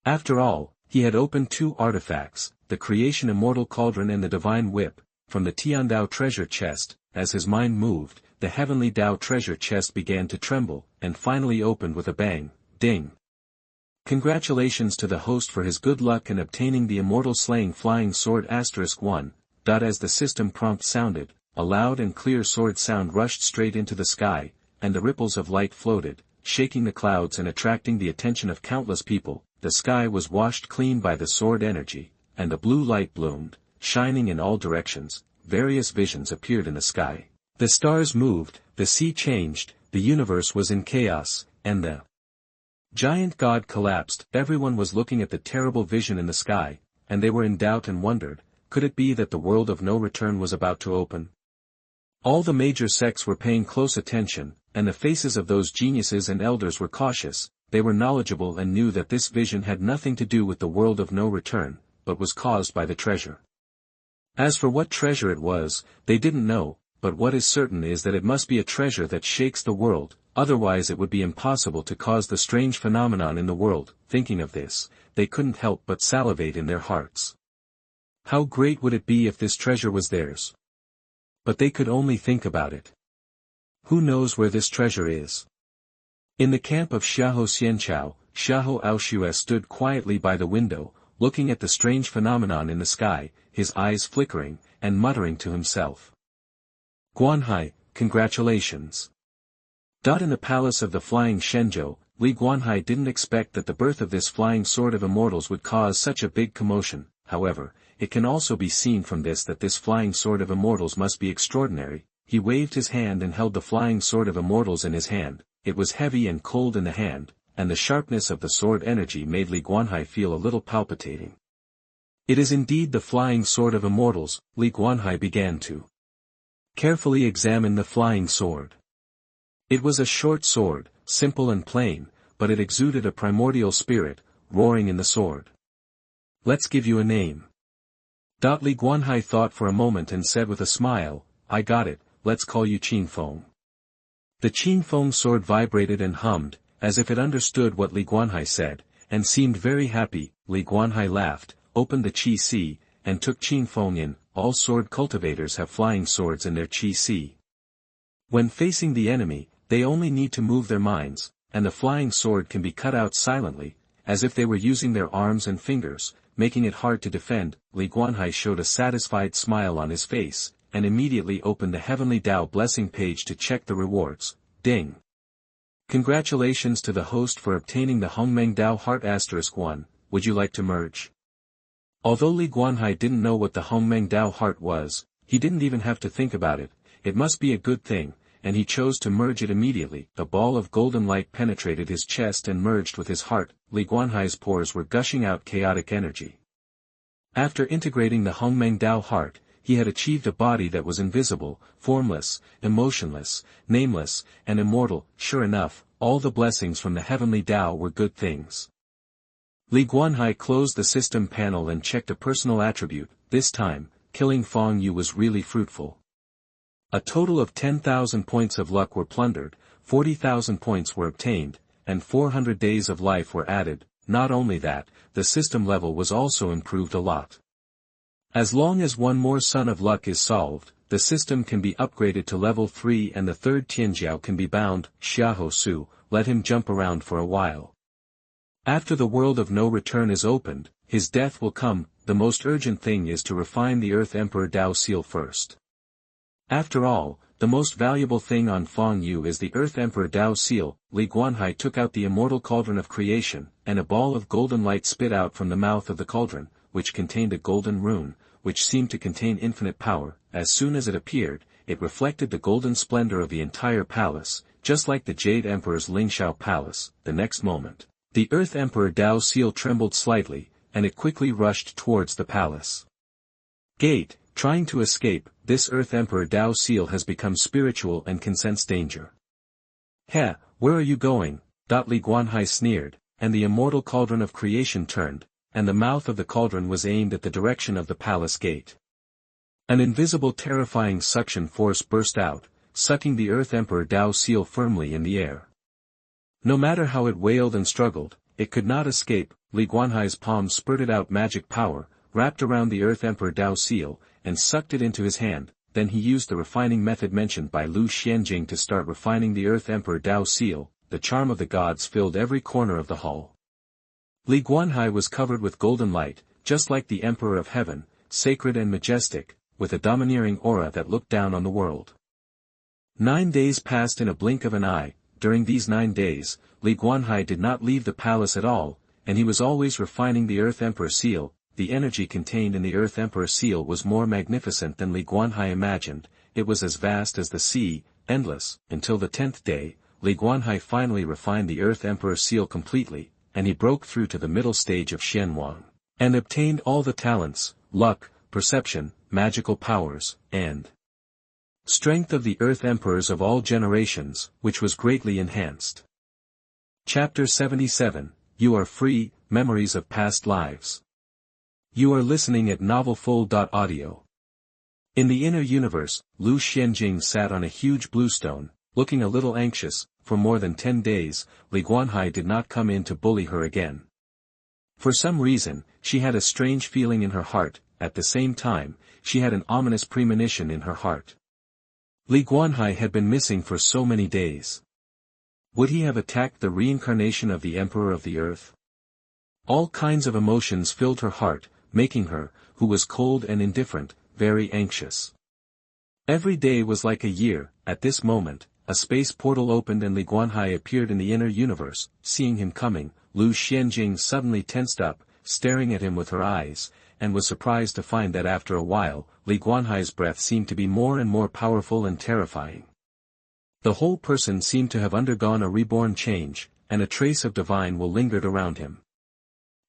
After all, he had opened two artifacts, the creation immortal cauldron and the divine whip, from the Tiandao treasure chest. As his mind moved, the heavenly Dao treasure chest began to tremble, and finally opened with a bang. Ding! Congratulations to the host for his good luck in obtaining the immortal slaying flying sword *1. As the system prompt sounded, a loud and clear sword sound rushed straight into the sky, and the ripples of light floated, shaking the clouds and attracting the attention of countless people. The sky was washed clean by the sword energy, and the blue light bloomed, shining in all directions. Various visions appeared in the sky. The stars moved, the sea changed, the universe was in chaos, and the giant god collapsed. Everyone was looking at the terrible vision in the sky, and they were in doubt and wondered, could it be that the world of no return was about to open? All the major sects were paying close attention, and the faces of those geniuses and elders were cautious. They were knowledgeable and knew that this vision had nothing to do with the world of no return, but was caused by the treasure. As for what treasure it was, they didn't know, but what is certain is that it must be a treasure that shakes the world, otherwise it would be impossible to cause the strange phenomenon in the world. Thinking of this, they couldn't help but salivate in their hearts. How great would it be if this treasure was theirs? But they could only think about it. Who knows where this treasure is? In the camp of Xiahou Xianqiao, Xiahou Aoxue stood quietly by the window, looking at the strange phenomenon in the sky, his eyes flickering, and muttering to himself. Guanhai, congratulations. In the palace of the flying Shenzhou, Li Guanhai didn't expect that the birth of this flying sword of immortals would cause such a big commotion. However, it can also be seen from this that this flying sword of immortals must be extraordinary. He waved his hand and held the flying sword of immortals in his hand. It was heavy and cold in the hand, and the sharpness of the sword energy made Li Guanhai feel a little palpitating. It is indeed the flying sword of immortals. Li Guanhai began to carefully examine the flying sword. It was a short sword, simple and plain, but it exuded a primordial spirit, roaring in the sword. Let's give you a name. Li Guanhai thought for a moment and said with a smile, I got it, let's call you Qingfeng. The Qingfeng sword vibrated and hummed, as if it understood what Li Guanhai said, and seemed very happy. Li Guanhai laughed, opened the Qi Si, and took Qingfeng in. All sword cultivators have flying swords in their Qi Si. When facing the enemy, they only need to move their minds, and the flying sword can be cut out silently, as if they were using their arms and fingers, making it hard to defend. Li Guanhai showed a satisfied smile on his face, and immediately opened the Heavenly Tao blessing page to check the rewards. Ding! Congratulations to the host for obtaining the Hongmeng Dao Heart *1, would you like to merge? Although Li Guanhai didn't know what the Hongmeng Dao Heart was, he didn't even have to think about it. It must be a good thing, and he chose to merge it immediately. A ball of golden light penetrated his chest and merged with his heart. Li Guanhai's pores were gushing out chaotic energy. After integrating the Hongmeng Dao Heart, he had achieved a body that was invisible, formless, emotionless, nameless, and immortal. Sure enough, all the blessings from the heavenly Tao were good things. Li Guanhai closed the system panel and checked a personal attribute. This time, killing Fong Yu was really fruitful. A total of 10,000 points of luck were plundered, 40,000 points were obtained, and 400 days of life were added. Not only that, the system level was also improved a lot. As long as one more Son of Luck is solved, the system can be upgraded to level 3 and the third Tianjiao can be bound. Xiahou Su, let him jump around for a while. After the world of no return is opened, his death will come. The most urgent thing is to refine the Earth Emperor Dao seal first. After all, the most valuable thing on Fong Yu is the Earth Emperor Dao seal. Li Guanhai took out the immortal cauldron of creation, and a ball of golden light spit out from the mouth of the cauldron, which contained a golden rune, which seemed to contain infinite power. As soon as it appeared, it reflected the golden splendor of the entire palace, just like the Jade Emperor's Lingxiao Palace. The next moment, the Earth Emperor Dao seal trembled slightly, and it quickly rushed towards the palace gate, trying to escape. This Earth Emperor Dao seal has become spiritual and can sense danger. Heh, where are you going? Li Guanhai sneered, and the immortal cauldron of creation turned, and the mouth of the cauldron was aimed at the direction of the palace gate. An invisible terrifying suction force burst out, sucking the Earth Emperor Dao seal firmly in the air. No matter how it wailed and struggled, it could not escape. Li Guanhai's palm spurted out magic power, wrapped around the Earth Emperor Dao seal, and sucked it into his hand. Then he used the refining method mentioned by Lu Xianjing to start refining the Earth Emperor Dao seal. The charm of the gods filled every corner of the hall. Li Guanhai was covered with golden light, just like the Emperor of Heaven, sacred and majestic, with a domineering aura that looked down on the world. 9 days passed in a blink of an eye. During these 9 days, Li Guanhai did not leave the palace at all, and he was always refining the Earth Emperor seal. The energy contained in the Earth Emperor seal was more magnificent than Li Guanhai imagined. It was as vast as the sea, endless. Until the 10th day, Li Guanhai finally refined the Earth Emperor seal completely, and he broke through to the middle stage of Xuanhuan, and obtained all the talents, luck, perception, magical powers, and strength of the Earth Emperors of all generations, which was greatly enhanced. Chapter 77, You Are Free, Memories of Past Lives. You are listening at novelfull.audio. In the inner universe, Lu Xianjing sat on a huge bluestone, looking a little anxious. For more than 10 days, Li Guanhai did not come in to bully her again. For some reason, she had a strange feeling in her heart. At the same time, she had an ominous premonition in her heart. Li Guanhai had been missing for so many days. Would he have attacked the reincarnation of the Emperor of the Earth? All kinds of emotions filled her heart, making her, who was cold and indifferent, very anxious. Every day was like a year. At this moment, a space portal opened and Li Guanhai appeared in the inner universe. Seeing him coming, Lu Xianjing suddenly tensed up, staring at him with her eyes, and was surprised to find that after a while, Li Guanhai's breath seemed to be more and more powerful and terrifying. The whole person seemed to have undergone a reborn change, and a trace of divine will lingered around him.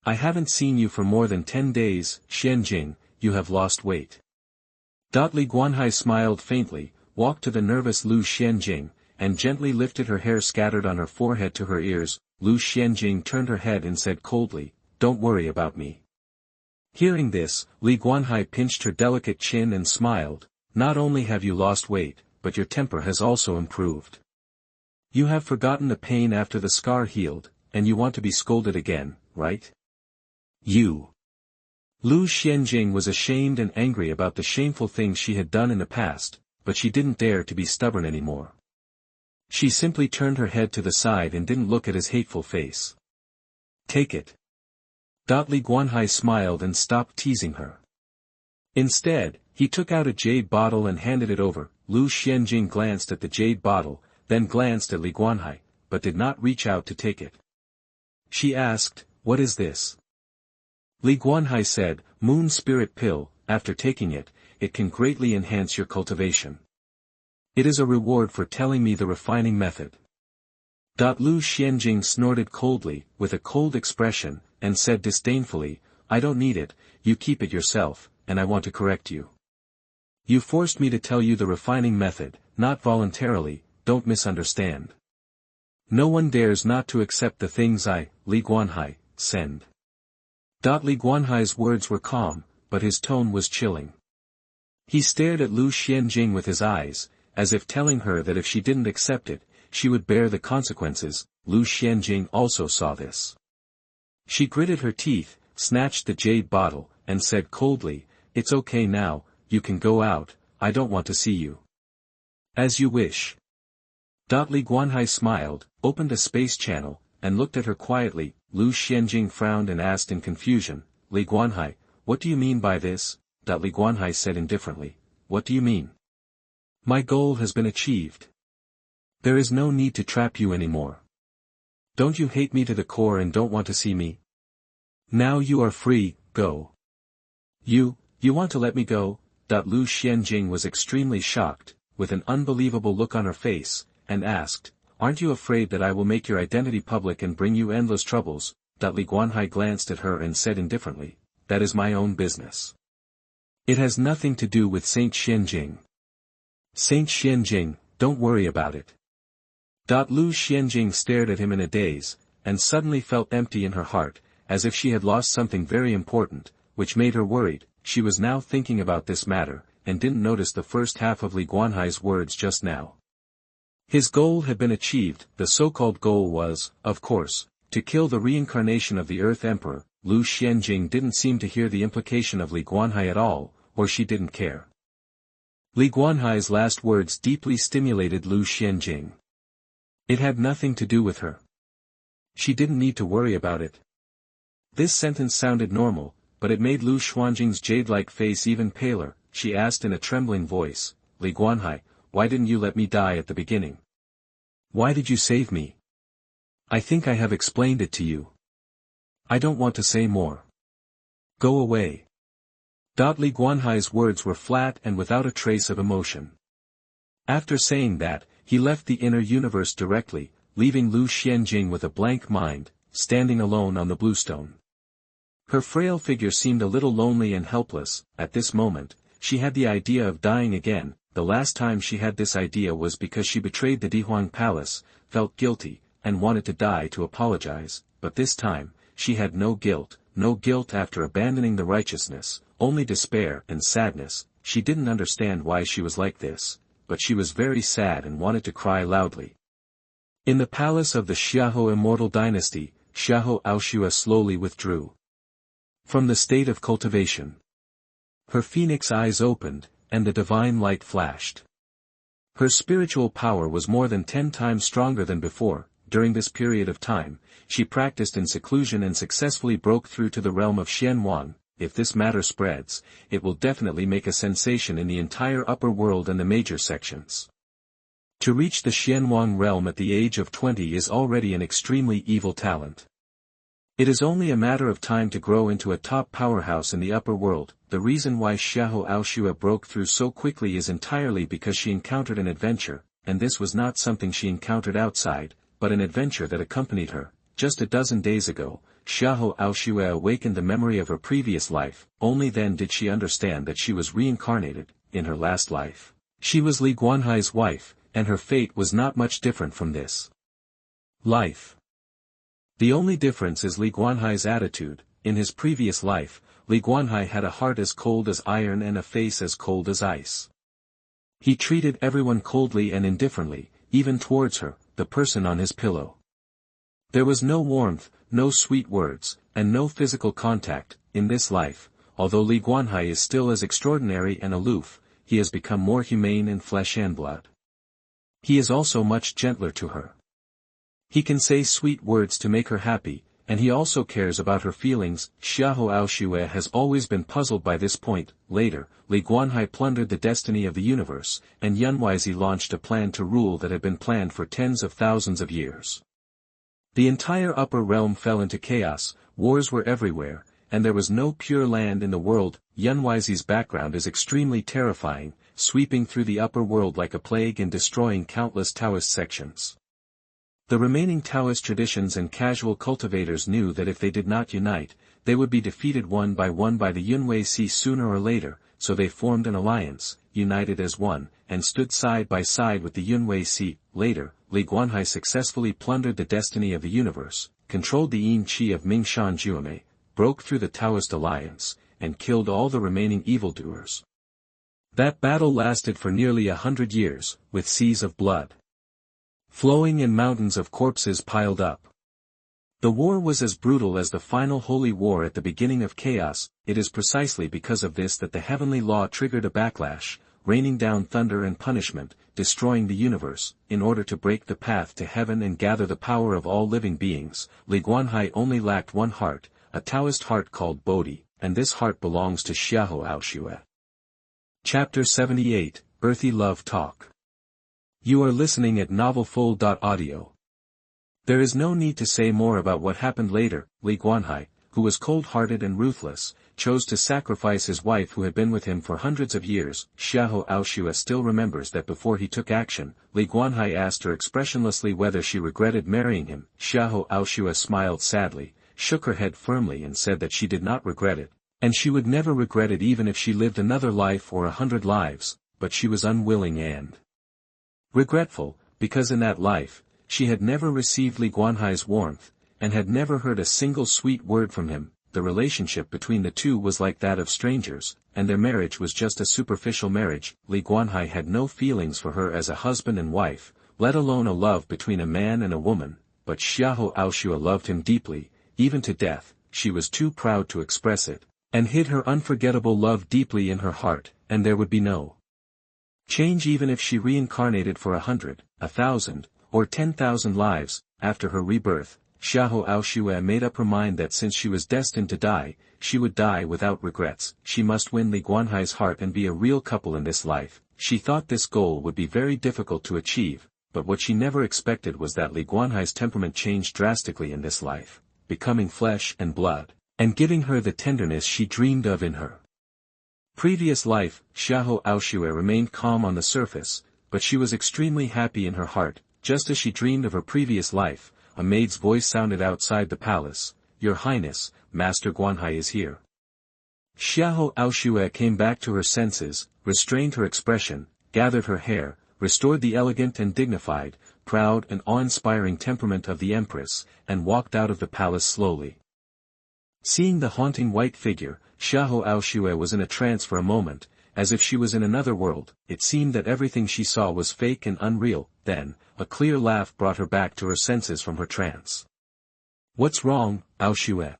I haven't seen you for more than 10 days, Xianjing, you have lost weight. Li Guanhai smiled faintly, walked to the nervous Lu Xianjing, and gently lifted her hair scattered on her forehead to her ears. Lu Xianjing turned her head and said coldly, "Don't worry about me." Hearing this, Li Guanhai pinched her delicate chin and smiled, "Not only have you lost weight, but your temper has also improved. You have forgotten the pain after the scar healed, and you want to be scolded again, right? You." Lu Xianjing was ashamed and angry about the shameful things she had done in the past, but she didn't dare to be stubborn anymore. She simply turned her head to the side and didn't look at his hateful face. "Take it." Li Guanhai smiled and stopped teasing her. Instead, he took out a jade bottle and handed it over. Lu Xianjing glanced at the jade bottle, then glanced at Li Guanhai, but did not reach out to take it. She asked, "What is this?" Li Guanhai said, "Moon Spirit Pill. After taking it, it can greatly enhance your cultivation. It is a reward for telling me the refining method." Lu Xianjing snorted coldly, with a cold expression, and said disdainfully, "I don't need it, you keep it yourself, and I want to correct you. You forced me to tell you the refining method, not voluntarily, don't misunderstand. No one dares not to accept the things I, Li Guanhai, send." Li Guanhai's words were calm, but his tone was chilling. He stared at Lu Xianjing with his eyes, as if telling her that if she didn't accept it, she would bear the consequences. Lu Xianjing also saw this. She gritted her teeth, snatched the jade bottle, and said coldly, "It's okay now, you can go out, I don't want to see you." "As you wish." Li Guanhai smiled, opened a space channel, and looked at her quietly. Lu Xianjing frowned and asked in confusion, "Li Guanhai, what do you mean by this?" Li Guanhai said indifferently, "What do you mean?" "My goal has been achieved. There is no need to trap you anymore. Don't you hate me to the core and don't want to see me? Now you are free, go." You want to let me go?" Lu Xianjing was extremely shocked, with an unbelievable look on her face, and asked, "Aren't you afraid that I will make your identity public and bring you endless troubles?" Li Guanhai glanced at her and said indifferently, "That is my own business. It has nothing to do with Saint Xianjing." "Saint Xianjing, don't worry about it." Lu Xianjing stared at him in a daze, and suddenly felt empty in her heart, as if she had lost something very important, which made her worried. She was now thinking about this matter, and didn't notice the first half of Li Guanhai's words just now. His goal had been achieved. The so-called goal was, of course, to kill the reincarnation of the Earth Emperor. Lu Xianjing didn't seem to hear the implication of Li Guanhai at all, or she didn't care. Li Guanhai's last words deeply stimulated Lu Xianjing. It had nothing to do with her. She didn't need to worry about it. This sentence sounded normal, but it made Lu Xianjing's jade-like face even paler. She asked in a trembling voice, "Li Guanhai, why didn't you let me die at the beginning? Why did you save me? I think I have explained it to you. I don't want to say more. Go away." Li Guanhai's words were flat and without a trace of emotion. After saying that, he left the inner universe directly, leaving Lu Xianjing with a blank mind, standing alone on the bluestone. Her frail figure seemed a little lonely and helpless. At this moment, she had the idea of dying again. The last time she had this idea was because she betrayed the Dihuang Palace, felt guilty, and wanted to die to apologize, but this time, she had no guilt after abandoning the righteousness, only despair and sadness. She didn't understand why she was like this, but she was very sad and wanted to cry loudly. In the palace of the Xiahou immortal dynasty, Xiahou Aoshua slowly withdrew from the state of cultivation. Her phoenix eyes opened, and the divine light flashed. Her spiritual power was more than 10 times stronger than before. During this period of time, she practiced in seclusion and successfully broke through to the realm of Xuanhuan. If this matter spreads, it will definitely make a sensation in the entire upper world and the major sections. To reach the Xuanhuan realm at the age of 20 is already an extremely evil talent. It is only a matter of time to grow into a top powerhouse in the upper world. The reason why Xiahou Aoxue broke through so quickly is entirely because she encountered an adventure, and this was not something she encountered outside, but an adventure that accompanied her. Just a dozen days ago, Xiahou Aoxue awakened the memory of her previous life. Only then did she understand that she was reincarnated. In her last life, she was Li Guanhai's wife, and her fate was not much different from this life. The only difference is Li Guanhai's attitude. In his previous life, Li Guanhai had a heart as cold as iron and a face as cold as ice. He treated everyone coldly and indifferently, even towards her, the person on his pillow. There was no warmth, no sweet words, and no physical contact. In this life, although Li Guanhai is still as extraordinary and aloof, he has become more humane in flesh and blood. He is also much gentler to her. He can say sweet words to make her happy, and he also cares about her feelings. Xiahou Aoxue has always been puzzled by this point. Later, Li Guanhai plundered the destiny of the universe, and Yunwei launched a plan to rule that had been planned for tens of thousands of years. The entire upper realm fell into chaos, wars were everywhere, and there was no pure land in the world. Yunwei's background is extremely terrifying, sweeping through the upper world like a plague and destroying countless Taoist sections. The remaining Taoist traditions and casual cultivators knew that if they did not unite, they would be defeated one by the Yunwei sooner or later, so they formed an alliance, united as one, and stood side by side with the Yunwei. Later, Li Guanhai successfully plundered the destiny of the universe, controlled the Yin Qi of Mingshan Jueme, broke through the Taoist alliance, and killed all the remaining evildoers. That battle lasted for nearly 100 years, with seas of blood flowing and mountains of corpses piled up. The war was as brutal as the final holy war at the beginning of chaos. It is precisely because of this that the heavenly law triggered a backlash, raining down thunder and punishment, destroying the universe. In order to break the path to heaven and gather the power of all living beings, Li Guanhai only lacked one heart, a Taoist heart called Bodhi, and this heart belongs to Xiahou Aoxue. Chapter 78, Earthy Love Talk. You are listening at novelfull.audio. There is no need to say more about what happened later. Li Guanhai, who was cold-hearted and ruthless, chose to sacrifice his wife who had been with him for hundreds of years. Xiahou Aoxue still remembers that before he took action, Li Guanhai asked her expressionlessly whether she regretted marrying him. Xiahou Aoxue smiled sadly, shook her head firmly and said that she did not regret it, and she would never regret it even if she lived another life or 100 lives, but she was unwilling and regretful, because in that life, she had never received Li Guanhai's warmth, and had never heard a single sweet word from him. The relationship between the two was like that of strangers, and their marriage was just a superficial marriage. Li Guanhai had no feelings for her as a husband and wife, let alone a love between a man and a woman, but Xiahou Aoxue loved him deeply, even to death. She was too proud to express it, and hid her unforgettable love deeply in her heart, and there would be no change even if she reincarnated for 100, 1,000, or 10,000 lives. After her rebirth, Xiahou Aoxue made up her mind that since she was destined to die, she would die without regrets. She must win Li Guanhai's heart and be a real couple in this life. She thought this goal would be very difficult to achieve, but what she never expected was that Li Guanhai's temperament changed drastically in this life, becoming flesh and blood, and giving her the tenderness she dreamed of in her previous life. Xiahou Aoxue remained calm on the surface, but she was extremely happy in her heart. Just as she dreamed of her previous life, a maid's voice sounded outside the palace. "Your Highness, Master Guanhai is here." Xiahou Aoxue came back to her senses, restrained her expression, gathered her hair, restored the elegant and dignified, proud and awe-inspiring temperament of the Empress, and walked out of the palace slowly. Seeing the haunting white figure, Xiahou Aoxue was in a trance for a moment, as if she was in another world. It seemed that everything she saw was fake and unreal. Then, a clear laugh brought her back to her senses from her trance. "What's wrong, Aoxue?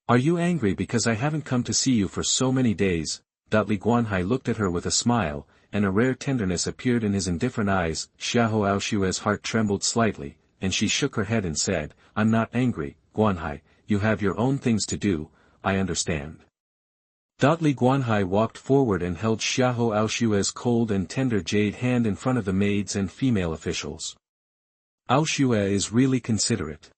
Are you angry because I haven't come to see you for so many days?" Li Guanhai looked at her with a smile, and a rare tenderness appeared in his indifferent eyes. Xiahou Aoshue's heart trembled slightly, and she shook her head and said, "I'm not angry, Guanhai, you have your own things to do, I understand." Li Guanhai walked forward and held Xiahou Aoshue's cold and tender jade hand in front of the maids and female officials. "Aoshue is really considerate."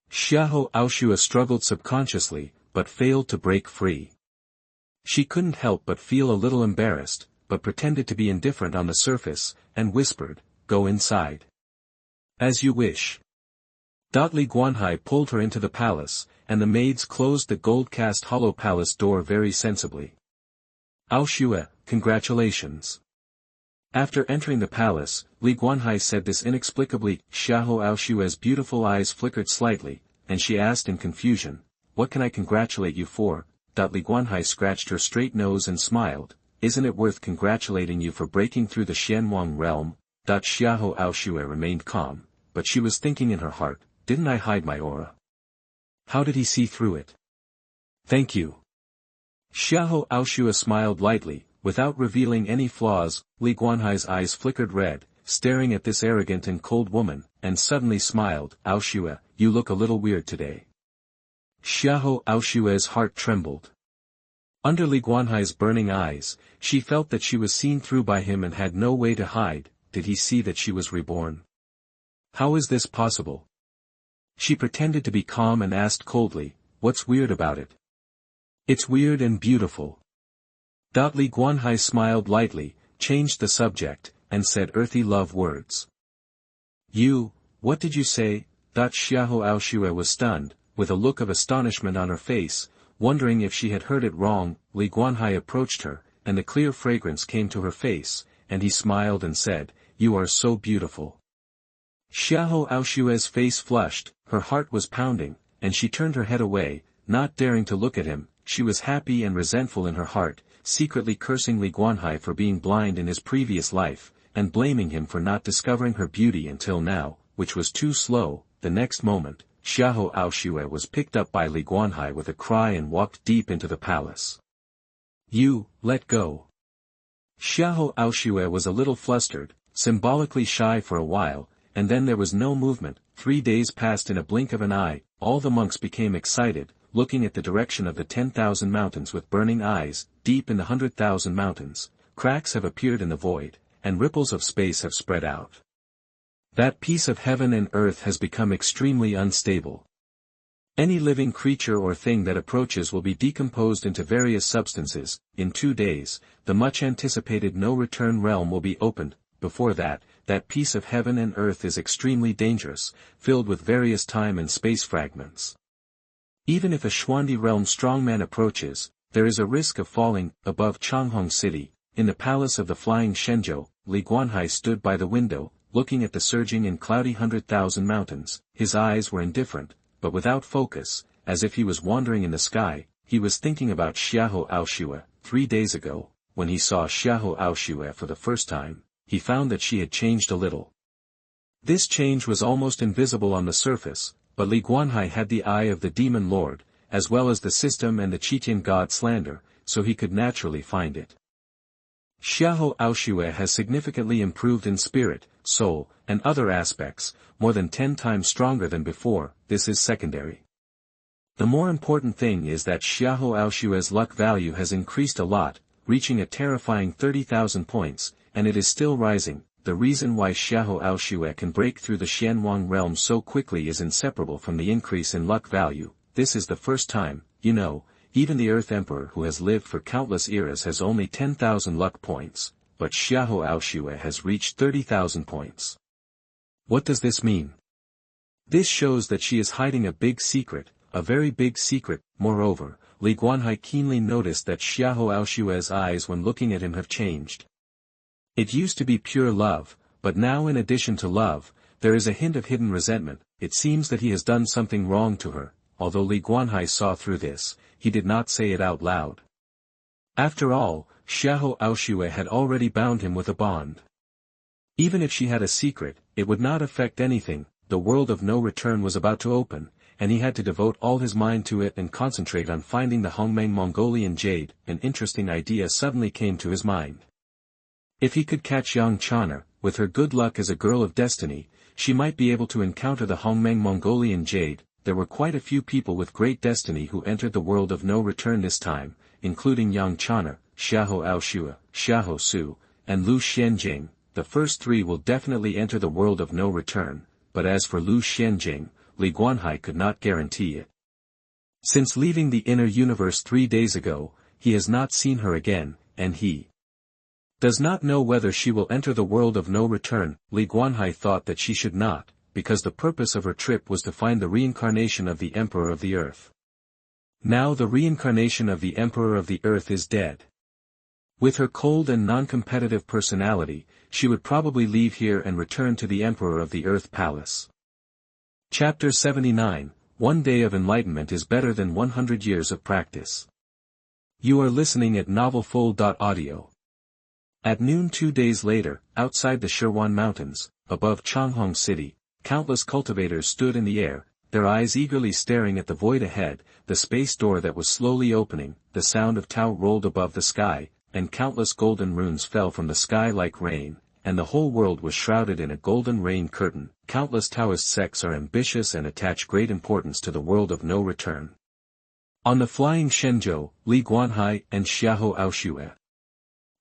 Xiahou Aoshue struggled subconsciously, but failed to break free. She couldn't help but feel a little embarrassed, but pretended to be indifferent on the surface, and whispered, "Go inside." "As you wish." Li Guanhai pulled her into the palace, and the maids closed the gold-cast hollow palace door very sensibly. "Aoshue, congratulations." After entering the palace, Li Guanhai said this inexplicably. Xiahou Aoshue's beautiful eyes flickered slightly, and she asked in confusion, "What can I congratulate you for?" Li Guanhai scratched her straight nose and smiled, "Isn't it worth congratulating you for breaking through the Xuanhuan realm?" Xiahou Aoshue remained calm, but she was thinking in her heart, "Didn't I hide my aura? How did he see through it?" "Thank you." Xiahou Aoshue smiled lightly, without revealing any flaws. Li Guanhai's eyes flickered red, staring at this arrogant and cold woman, and suddenly smiled. "Aoshue, you look a little weird today." Xiahou Aoshue's heart trembled. Under Li Guanhai's burning eyes, she felt that she was seen through by him and had no way to hide. Did he see that she was reborn? How is this possible? She pretended to be calm and asked coldly, "What's weird about it?" "It's weird and beautiful." Li Guanhai smiled lightly, changed the subject, and said earthy love words. What did you say?" Xiahou Aoshue was stunned, with a look of astonishment on her face, wondering if she had heard it wrong. Li Guanhai approached her, and the clear fragrance came to her face, and he smiled and said, "You are so beautiful." Xiahou Aoshue's face flushed, her heart was pounding, and she turned her head away, not daring to look at him. She was happy and resentful in her heart, secretly cursing Li Guanhai for being blind in his previous life, and blaming him for not discovering her beauty until now, which was too slow. The next moment, Xiahou Aoshue was picked up by Li Guanhai with a cry and walked deep into the palace. Let go." Xiahou Aoshue was a little flustered, symbolically shy for a while, and then there was no movement. 3 days passed in a blink of an eye. All the monks became excited, looking at the direction of the 10,000 mountains with burning eyes. Deep in the 100,000 mountains, cracks have appeared in the void, and ripples of space have spread out. That piece of heaven and earth has become extremely unstable. Any living creature or thing that approaches will be decomposed into various substances. In 2 days, the much-anticipated no-return realm will be opened. Before that, that piece of heaven and earth is extremely dangerous, filled with various time and space fragments. Even if a Xuandi realm strongman approaches, there is a risk of falling. Above Changhong City, in the palace of the flying Shenzhou, Li Guanhai stood by the window, looking at the surging and cloudy 100,000 mountains. His eyes were indifferent, but without focus, as if he was wandering in the sky. He was thinking about Xiahou Aoshue. 3 days ago, when he saw Xiahou Aoshue for the first time, he found that she had changed a little. This change was almost invisible on the surface, but Li Guanhai had the eye of the demon lord, as well as the system and the Qitian god slander, so he could naturally find it. Xiahou Aoshue has significantly improved in spirit, soul, and other aspects, more than 10 times stronger than before. This is secondary. The more important thing is that Xiahou Aoshue's luck value has increased a lot, reaching a terrifying 30,000 points, and it is still rising. The reason why Xiahou Aoshue can break through the Xuanhuan realm so quickly is inseparable from the increase in luck value. This is the first time, even the Earth Emperor who has lived for countless eras has only 10,000 luck points, but Xiahou Aoshue has reached 30,000 points. What does this mean? This shows that she is hiding a big secret, a very big secret. Moreover, Li Guanhai keenly noticed that Xiahou Aoshue's eyes when looking at him have changed. It used to be pure love, but now in addition to love, there is a hint of hidden resentment. It seems that he has done something wrong to her. Although Li Guanhai saw through this, he did not say it out loud. After all, Xiahou Aoshue had already bound him with a bond. Even if she had a secret, it would not affect anything. The world of no return was about to open, and he had to devote all his mind to it and concentrate on finding the Hongmeng Mongolian jade. An interesting idea suddenly came to his mind. If he could catch Yang Chana, with her good luck as a girl of destiny, she might be able to encounter the Hongmeng Mongolian jade. There were quite a few people with great destiny who entered the world of no return this time, including Yang Chana, Xiahou Aoshua, Xiahou Su, and Lu Xianjing. The first three will definitely enter the world of no return, but as for Lu Xianjing, Li Guanhai could not guarantee it. Since leaving the inner universe 3 days ago, he has not seen her again, and he does not know whether she will enter the world of no return. Li Guanhai thought that she should not, because the purpose of her trip was to find the reincarnation of the Emperor of the Earth. Now the reincarnation of the Emperor of the Earth is dead. With her cold and non-competitive personality, she would probably leave here and return to the Emperor of the Earth Palace. Chapter 79, One Day of Enlightenment is Better Than 100 Years of Practice. You are listening at novelfull.audio. At noon 2 days later, outside the Xuanhuan Mountains, above Changhuang City, countless cultivators stood in the air, their eyes eagerly staring at the void ahead, the space door that was slowly opening. The sound of Tao rolled above the sky, and countless golden runes fell from the sky like rain, and the whole world was shrouded in a golden rain curtain. Countless Taoist sects are ambitious and attach great importance to the world of no return. On the flying Shenzhou, Li Guanhai and Xiahou Aoshua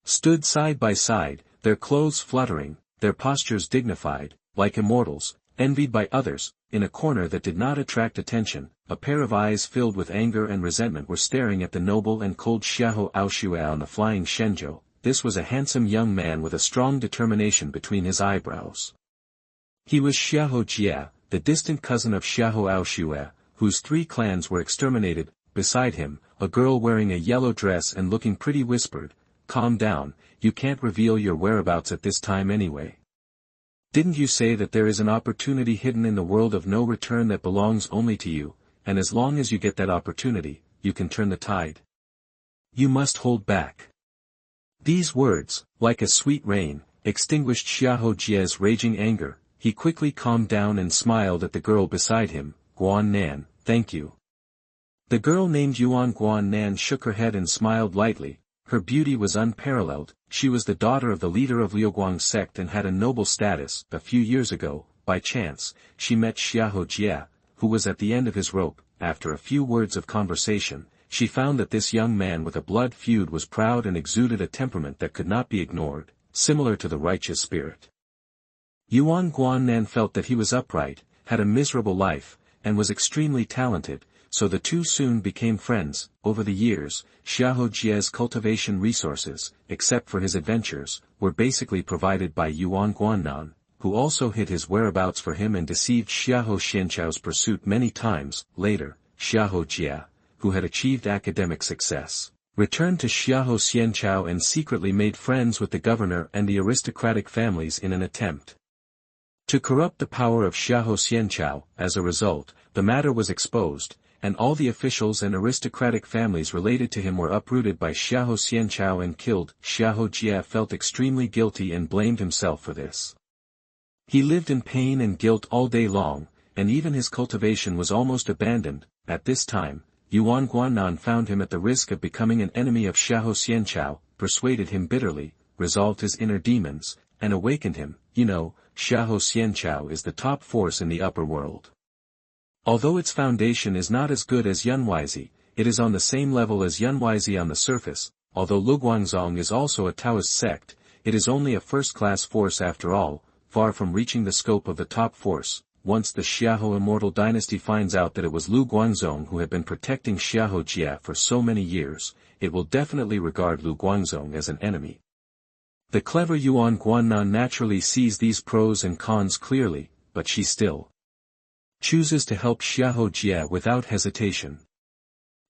stood side by side, their clothes fluttering, their postures dignified, like immortals, envied by others. In a corner that did not attract attention, a pair of eyes filled with anger and resentment were staring at the noble and cold Xiahou Aoshua on the flying Shenzhou. This was a handsome young man with a strong determination between his eyebrows. He was Xiahou Jia, the distant cousin of Xiahou Aoshua, whose 3 clans were exterminated. Beside him, a girl wearing a yellow dress and looking pretty whispered, "Calm down, you can't reveal your whereabouts at this time anyway. Didn't you say that there is an opportunity hidden in the world of no return that belongs only to you, and as long as you get that opportunity, you can turn the tide? You must hold back." These words, like a sweet rain, extinguished Xiahou Jia's raging anger. He quickly calmed down and smiled at the girl beside him. "Guan-nan, thank you." The girl named Yuan Guan-nan shook her head and smiled lightly. Her beauty was unparalleled. She was the daughter of the leader of Liuguang sect and had a noble status. A few years ago, by chance, she met Xiahou Jia, who was at the end of his rope. After a few words of conversation, she found that this young man with a blood feud was proud and exuded a temperament that could not be ignored, similar to the righteous spirit. Yuan Guannan felt that he was upright, had a miserable life, and was extremely talented, so the two soon became friends. Over the years, Xiahou Jia's cultivation resources, except for his adventures, were basically provided by Yuan Guannan, who also hid his whereabouts for him and deceived Xiahou Xianqiu's pursuit many times. Later, Xiahou Jia, who had achieved academic success, returned to Xiahou Xianqiu and secretly made friends with the governor and the aristocratic families in an attempt to corrupt the power of Xiahou Xianqiu. As a result, the matter was exposed, and all the officials and aristocratic families related to him were uprooted by Xiahou Xianqiu and killed. Xiahou Jia felt extremely guilty and blamed himself for this. He lived in pain and guilt all day long, and even his cultivation was almost abandoned. At this time, Yuan Guannan found him at the risk of becoming an enemy of Xiahou Xianqiu, persuaded him bitterly, resolved his inner demons, and awakened him. You know, Xiahou Xianqiu is the top force in the upper world. Although its foundation is not as good as Yunwei, it is on the same level as Yunwei on the surface. Although Luguangzong is also a Taoist sect, it is only a first-class force after all, far from reaching the scope of the top force. Once the Xiahou Immortal dynasty finds out that it was Lu Guangzong who had been protecting Xiahou Jia for so many years, it will definitely regard Lu Guangzong as an enemy. The clever Yuan Guannan naturally sees these pros and cons clearly, but she still chooses to help Xiahou Jia without hesitation.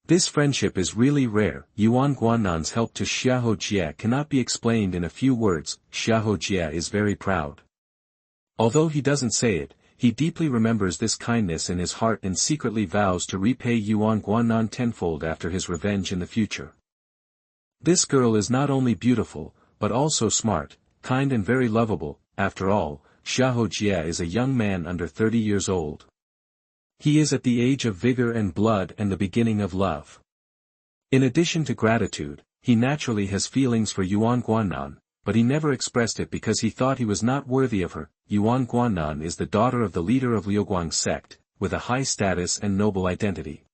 This friendship is really rare. Yuan Guannan's help to Xiahou Jia cannot be explained in a few words. Xiahou Jia is very proud. Although he doesn't say it, he deeply remembers this kindness in his heart and secretly vows to repay Yuan Guannan tenfold after his revenge in the future. This girl is not only beautiful, but also smart, kind and very lovable. After all, Xiahou Jia is a young man under 30 years old. He is at the age of vigor and blood and the beginning of love. In addition to gratitude, he naturally has feelings for Yuan Guannan. but he never expressed it because he thought he was not worthy of her. Xuanhuan is the daughter of the leader of Liuguang sect, with a high status and noble identity.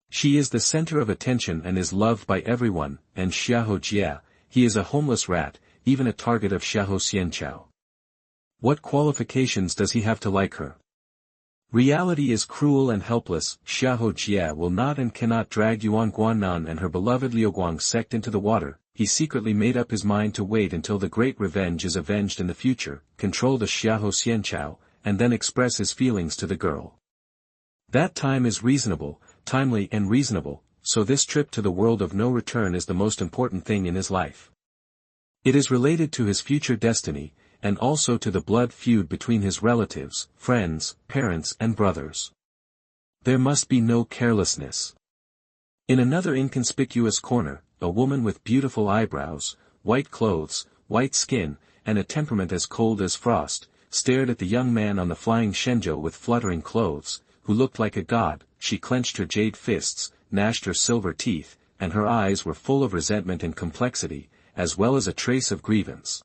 She is the center of attention and is loved by everyone, and Xiahou Jia, he is a homeless rat, even a target of Xiahou Xianqiu. What qualifications does he have to like her? Reality is cruel and helpless. Xiahou Jia will not and cannot drag Xuanhuan and her beloved Liuguang sect into the water. He secretly made up his mind to wait until the great revenge is avenged in the future, control the Xiahou Xianqiu, and then express his feelings to the girl. That time is reasonable, timely and reasonable, so this trip to the world of no return is the most important thing in his life. It is related to his future destiny, and also to the blood feud between his relatives, friends, parents and brothers. There must be no carelessness. In another inconspicuous corner, a woman with beautiful eyebrows, white clothes, white skin, and a temperament as cold as frost, stared at the young man on the flying Shenzhou with fluttering clothes, who looked like a god. She clenched her jade fists, gnashed her silver teeth, and her eyes were full of resentment and complexity, as well as a trace of grievance.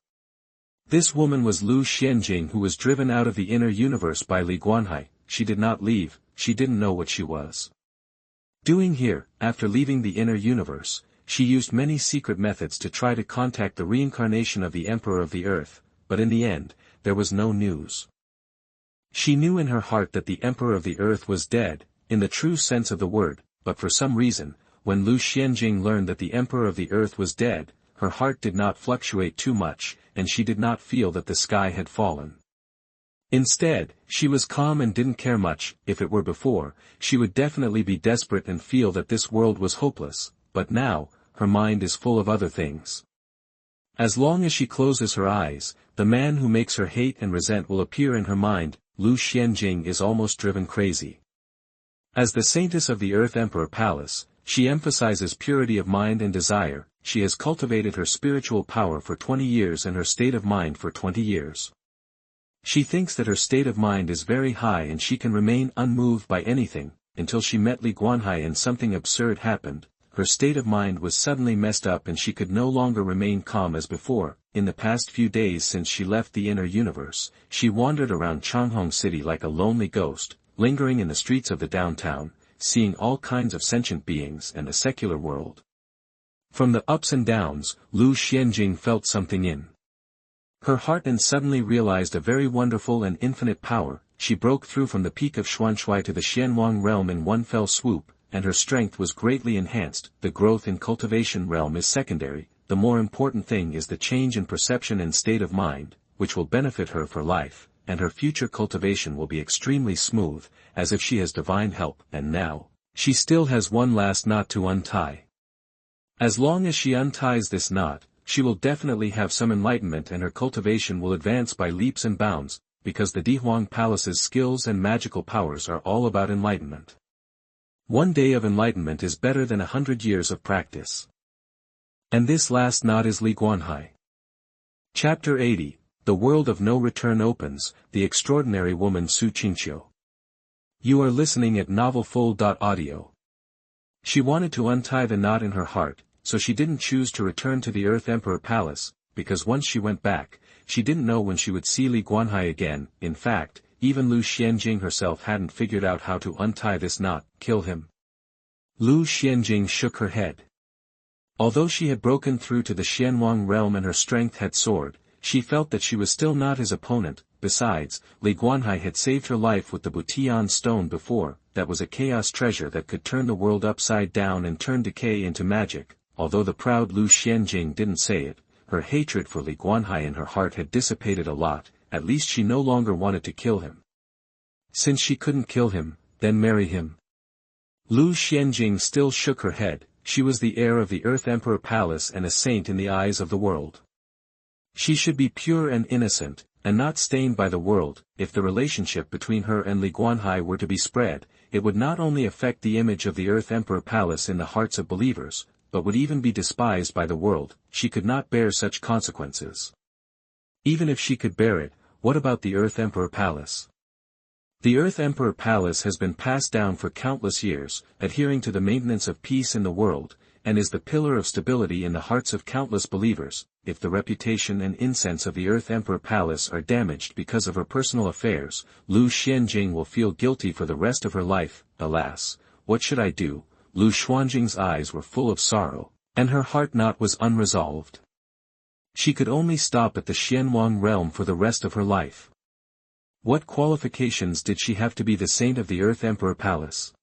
This woman was Lu Xianjing, who was driven out of the inner universe by Li Guanhai. She did not leave, she didn't know what she was doing here. After leaving the inner universe, she used many secret methods to try to contact the reincarnation of the Emperor of the Earth, but in the end, there was no news. She knew in her heart that the Emperor of the Earth was dead, in the true sense of the word, but for some reason, when Lu Xianjing learned that the Emperor of the Earth was dead, her heart did not fluctuate too much, and she did not feel that the sky had fallen. Instead, she was calm and didn't care much. If it were before, she would definitely be desperate and feel that this world was hopeless, but now, her mind is full of other things. As long as she closes her eyes, the man who makes her hate and resent will appear in her mind. Lu Xianjing is almost driven crazy. As the saintess of the Earth Emperor Palace, she emphasizes purity of mind and desire. She has cultivated her spiritual power for 20 years and her state of mind for 20 years. She thinks that her state of mind is very high and she can remain unmoved by anything, until she met Li Guanhai and something absurd happened. Her state of mind was suddenly messed up and she could no longer remain calm as before. In the past few days since she left the inner universe, she wandered around Changhong City like a lonely ghost, lingering in the streets of the downtown, seeing all kinds of sentient beings and the secular world. From the ups and downs, Lu Xianjing felt something in her heart and suddenly realized a very wonderful and infinite power. She broke through from the peak of Xuanhuan to the Xuanhuan realm in one fell swoop, and her strength was greatly enhanced. The growth in cultivation realm is secondary, the more important thing is the change in perception and state of mind, which will benefit her for life, and her future cultivation will be extremely smooth, as if she has divine help. And now, she still has one last knot to untie. As long as she unties this knot, she will definitely have some enlightenment and her cultivation will advance by leaps and bounds, because the Dihuang Palace's skills and magical powers are all about enlightenment. One day of enlightenment is better than 100 years of practice. And this last knot is Li Guanhai. Chapter 80, The World of No Return opens. The Extraordinary Woman Xu Qingqiu. You are listening at novelfull.audio. She wanted to untie the knot in her heart, so she didn't choose to return to the Earth Emperor Palace, because once she went back, she didn't know when she would see Li Guanhai again. In fact, even Lu Xianjing herself hadn't figured out how to untie this knot. Kill him. Lu Xianjing shook her head. Although she had broken through to the Xuanhuan realm and her strength had soared, she felt that she was still not his opponent. Besides, Li Guanhai had saved her life with the Butian stone before. That was a chaos treasure that could turn the world upside down and turn decay into magic. Although the proud Lu Xianjing didn't say it, her hatred for Li Guanhai in her heart had dissipated a lot. At least she no longer wanted to kill him. Since she couldn't kill him, then marry him. Lu Xianjing still shook her head. She was the heir of the Earth Emperor Palace and a saint in the eyes of the world. She should be pure and innocent, and not stained by the world. If the relationship between her and Li Guanhai were to be spread, it would not only affect the image of the Earth Emperor Palace in the hearts of believers, but would even be despised by the world. She could not bear such consequences. Even if she could bear it, what about the Earth Emperor Palace? The Earth Emperor Palace has been passed down for countless years, adhering to the maintenance of peace in the world, and is the pillar of stability in the hearts of countless believers. If the reputation and incense of the Earth Emperor Palace are damaged because of her personal affairs, Lu Xianjing will feel guilty for the rest of her life. Alas, what should I do? Lu Xuanjing's eyes were full of sorrow, and her heart knot was unresolved. She could only stop at the Xuanhuan realm for the rest of her life. What qualifications did she have to be the saint of the Earth Emperor Palace?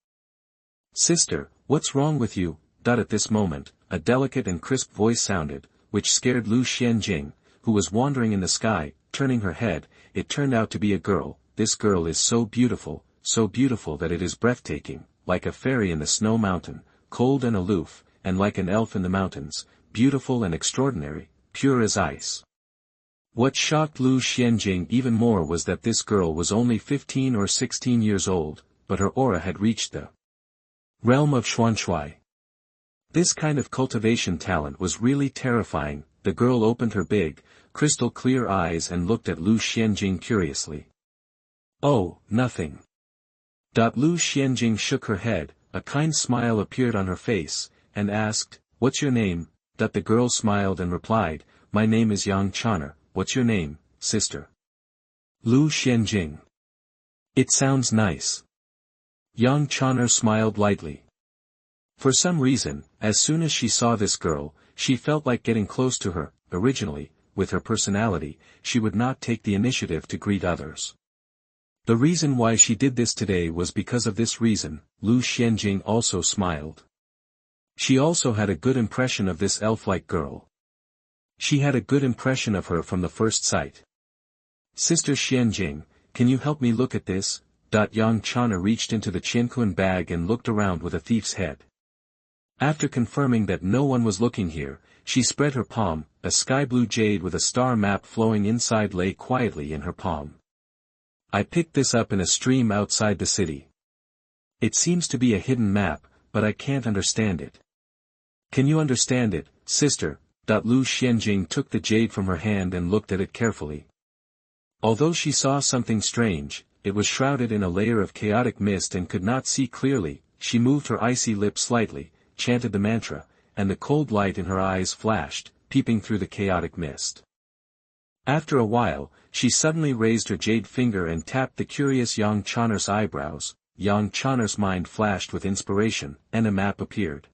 Sister, what's wrong with you? At this moment, a delicate and crisp voice sounded, which scared Lu Xianjing, who was wandering in the sky. Turning her head, it turned out to be a girl. This girl is so beautiful that it is breathtaking, like a fairy in the snow mountain, cold and aloof, and like an elf in the mountains, beautiful and extraordinary, pure as ice. What shocked Lu Xianjing even more was that this girl was only 15 or 16 years old, but her aura had reached the realm of Xuanhuan. This kind of cultivation talent was really terrifying. The girl opened her big, crystal-clear eyes and looked at Lu Xianjing curiously. Oh, nothing. Lu Xianjing shook her head, a kind smile appeared on her face, and asked, "What's your name?" The girl smiled and replied, "My name is Yang Chana. What's your name, sister?" Lu Xianjing. It sounds nice. Yang Chana smiled lightly. For some reason, as soon as she saw this girl, she felt like getting close to her. Originally, with her personality, she would not take the initiative to greet others. The reason why she did this today was because of this reason. Lu Xianjing also smiled. She also had a good impression of this elf-like girl. She had a good impression of her from the first sight. Sister Xianjing, can you help me look at this? Yang Chana reached into the Qianquan bag and looked around with a thief's head. After confirming that no one was looking here, she spread her palm. A sky-blue jade with a star map flowing inside lay quietly in her palm. I picked this up in a stream outside the city. It seems to be a hidden map, but I can't understand it. Can you understand it, sister? Lu Xianjing took the jade from her hand and looked at it carefully. Although she saw something strange, it was shrouded in a layer of chaotic mist and could not see clearly. She moved her icy lips slightly, chanted the mantra, and the cold light in her eyes flashed, peeping through the chaotic mist. After a while, she suddenly raised her jade finger and tapped the curious Yang Chana's eyebrows. Yang Chana's mind flashed with inspiration, and a map appeared.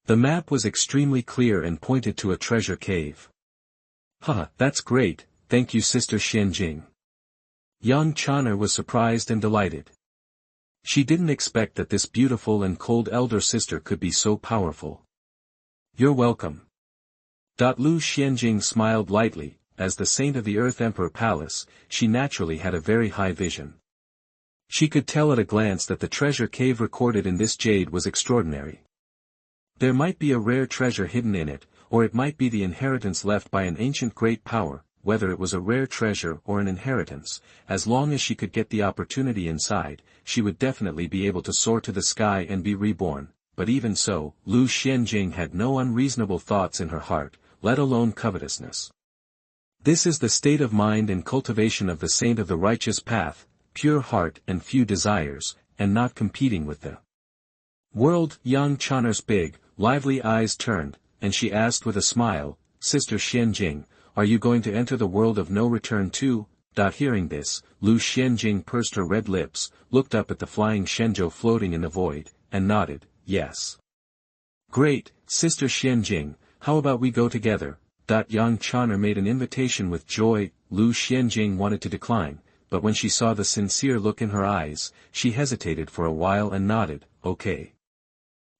The map was extremely clear and pointed to a treasure cave. That's great, thank you Sister Xianjing. Yang Chana was surprised and delighted. She didn't expect that this beautiful and cold elder sister could be so powerful. You're welcome. Lu Xianjing smiled lightly. As the saint of the Earth Emperor Palace, she naturally had a very high vision. She could tell at a glance that the treasure cave recorded in this jade was extraordinary. There might be a rare treasure hidden in it, or it might be the inheritance left by an ancient great power. Whether it was a rare treasure or an inheritance, as long as she could get the opportunity inside, she would definitely be able to soar to the sky and be reborn. But even so, Lu Xianjing had no unreasonable thoughts in her heart, let alone covetousness. This is the state of mind and cultivation of the saint of the righteous path, pure heart and few desires, and not competing with the world. Yang Chana's big, lively eyes turned, and she asked with a smile, Sister Xianjing, are you going to enter the world of no return too? Hearing this, Lu Xianjing pursed her red lips, looked up at the flying Shenzhou floating in the void, and nodded, yes. Great, Sister Xianjing, how about we go together? Yang Chana made an invitation with joy. Lu Xianjing wanted to decline, but when she saw the sincere look in her eyes, she hesitated for a while and nodded, okay.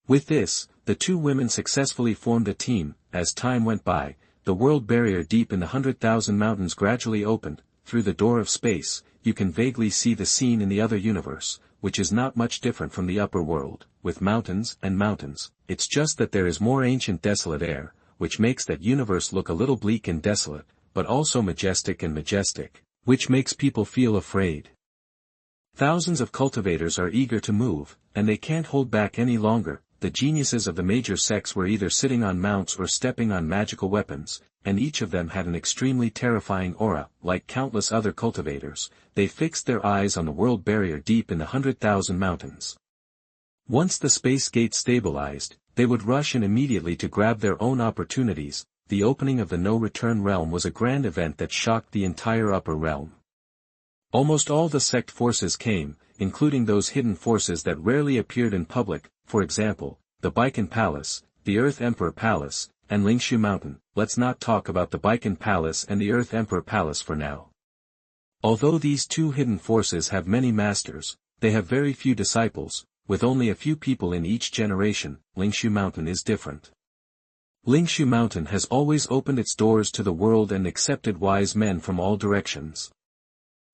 With this, the two women successfully formed a team. As time went by, the world barrier deep in the 100,000 mountains gradually opened. Through the door of space, you can vaguely see the scene in the other universe, which is not much different from the upper world, with mountains and mountains. It's just that there is more ancient desolate air, which makes that universe look a little bleak and desolate, but also majestic and majestic, which makes people feel afraid. Thousands of cultivators are eager to move, and they can't hold back any longer. The geniuses of the major sects were either sitting on mounts or stepping on magical weapons, and each of them had an extremely terrifying aura. Like countless other cultivators, they fixed their eyes on the world barrier deep in the 100,000 mountains. Once the space gate stabilized, they would rush in immediately to grab their own opportunities. The opening of the no-return realm was a grand event that shocked the entire upper realm. Almost all the sect forces came, including those hidden forces that rarely appeared in public, for example, the Baikan Palace, the Earth Emperor Palace, and Lingshu Mountain. Let's not talk about the Baikan Palace and the Earth Emperor Palace for now. Although these two hidden forces have many masters, they have very few disciples, with only a few people in each generation. Lingshu Mountain is different. Lingshu Mountain has always opened its doors to the world and accepted wise men from all directions.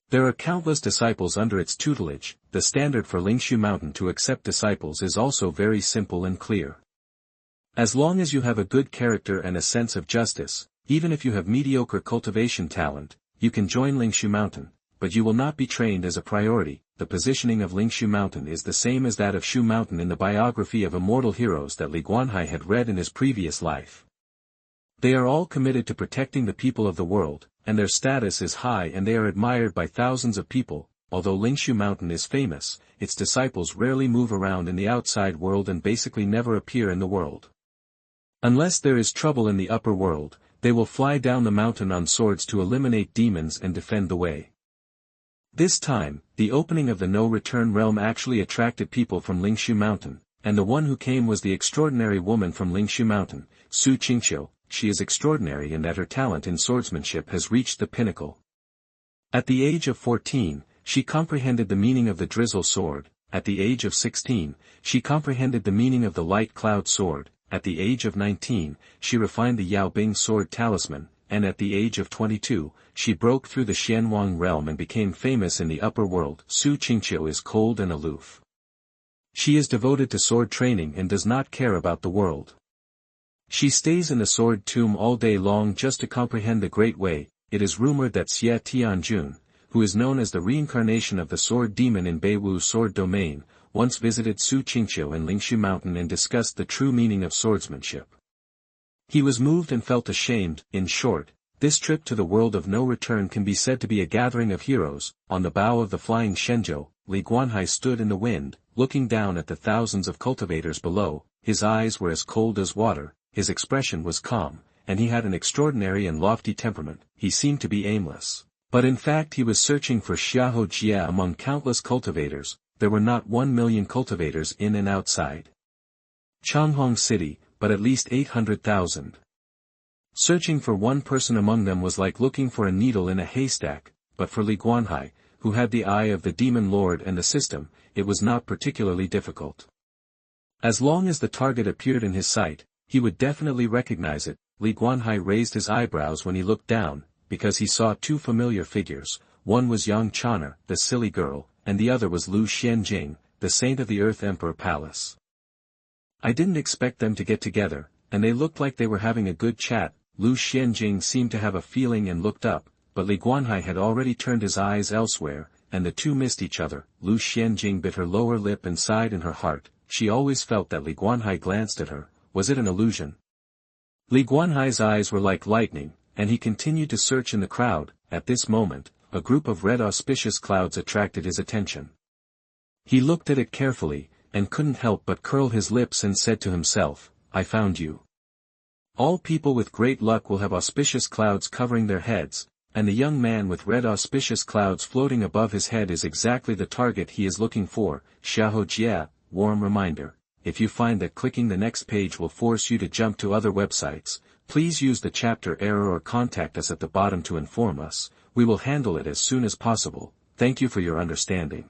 There are countless disciples under its tutelage. The standard for Lingshu Mountain to accept disciples is also very simple and clear. As long as you have a good character and a sense of justice, even if you have mediocre cultivation talent, you can join Lingshu Mountain, but you will not be trained as a priority. The positioning of Lingshu Mountain is the same as that of Xu Mountain in the biography of immortal heroes that Li Guanhai had read in his previous life. They are all committed to protecting the people of the world, and their status is high and they are admired by thousands of people. Although Lingshu Mountain is famous, its disciples rarely move around in the outside world and basically never appear in the world. Unless there is trouble in the upper world, they will fly down the mountain on swords to eliminate demons and defend the way. This time, the opening of the no-return realm actually attracted people from Lingshu Mountain, and the one who came was the extraordinary woman from Lingshu Mountain, Xu Qingqiu. She is extraordinary in that her talent in swordsmanship has reached the pinnacle. At the age of 14, she comprehended the meaning of the drizzle sword. At the age of 16, she comprehended the meaning of the light cloud sword. At the age of 19, she refined the Yao Bing sword talisman, and at the age of 22, she broke through the Xuanhuan realm and became famous in the upper world. Xu Qingqiu is cold and aloof. She is devoted to sword training and does not care about the world. She stays in the sword tomb all day long just to comprehend the Great Way. It is rumored that Xie Tianjun, who is known as the reincarnation of the sword demon in Beiwu's sword domain, once visited Xu Qingqiu in Lingshu Mountain and discussed the true meaning of swordsmanship. He was moved and felt ashamed. In short, this trip to the world of no return can be said to be a gathering of heroes. On the bow of the flying Shenzhou, Li Guanhai stood in the wind, looking down at the thousands of cultivators below. His eyes were as cold as water, his expression was calm, and he had an extraordinary and lofty temperament. He seemed to be aimless, but in fact he was searching for Xiahou Jia among countless cultivators. There were not 1 million cultivators in and outside Changhuang City, but at least 800,000. Searching for one person among them was like looking for a needle in a haystack, but for Li Guanhai, who had the eye of the demon lord and the system, it was not particularly difficult. As long as the target appeared in his sight, he would definitely recognize it. Li Guanhai raised his eyebrows when he looked down, because he saw two familiar figures. One was Yang Chana, the silly girl, and the other was Lu Xianjing, the saint of the Earth Emperor Palace. I didn't expect them to get together, and they looked like they were having a good chat. Lu Xianjing seemed to have a feeling and looked up, but Li Guanhai had already turned his eyes elsewhere, and the two missed each other. Lu Xianjing bit her lower lip and sighed in her heart. She always felt that Li Guanhai glanced at her. Was it an illusion? Li Guanhai's eyes were like lightning, and he continued to search in the crowd. At this moment, a group of red auspicious clouds attracted his attention. He looked at it carefully, and couldn't help but curl his lips and said to himself, I found you. All people with great luck will have auspicious clouds covering their heads, and the young man with red auspicious clouds floating above his head is exactly the target he is looking for. Xiahou Jia, warm reminder. If you find that clicking the next page will force you to jump to other websites, please use the chapter error or contact us at the bottom to inform us. We will handle it as soon as possible. Thank you for your understanding.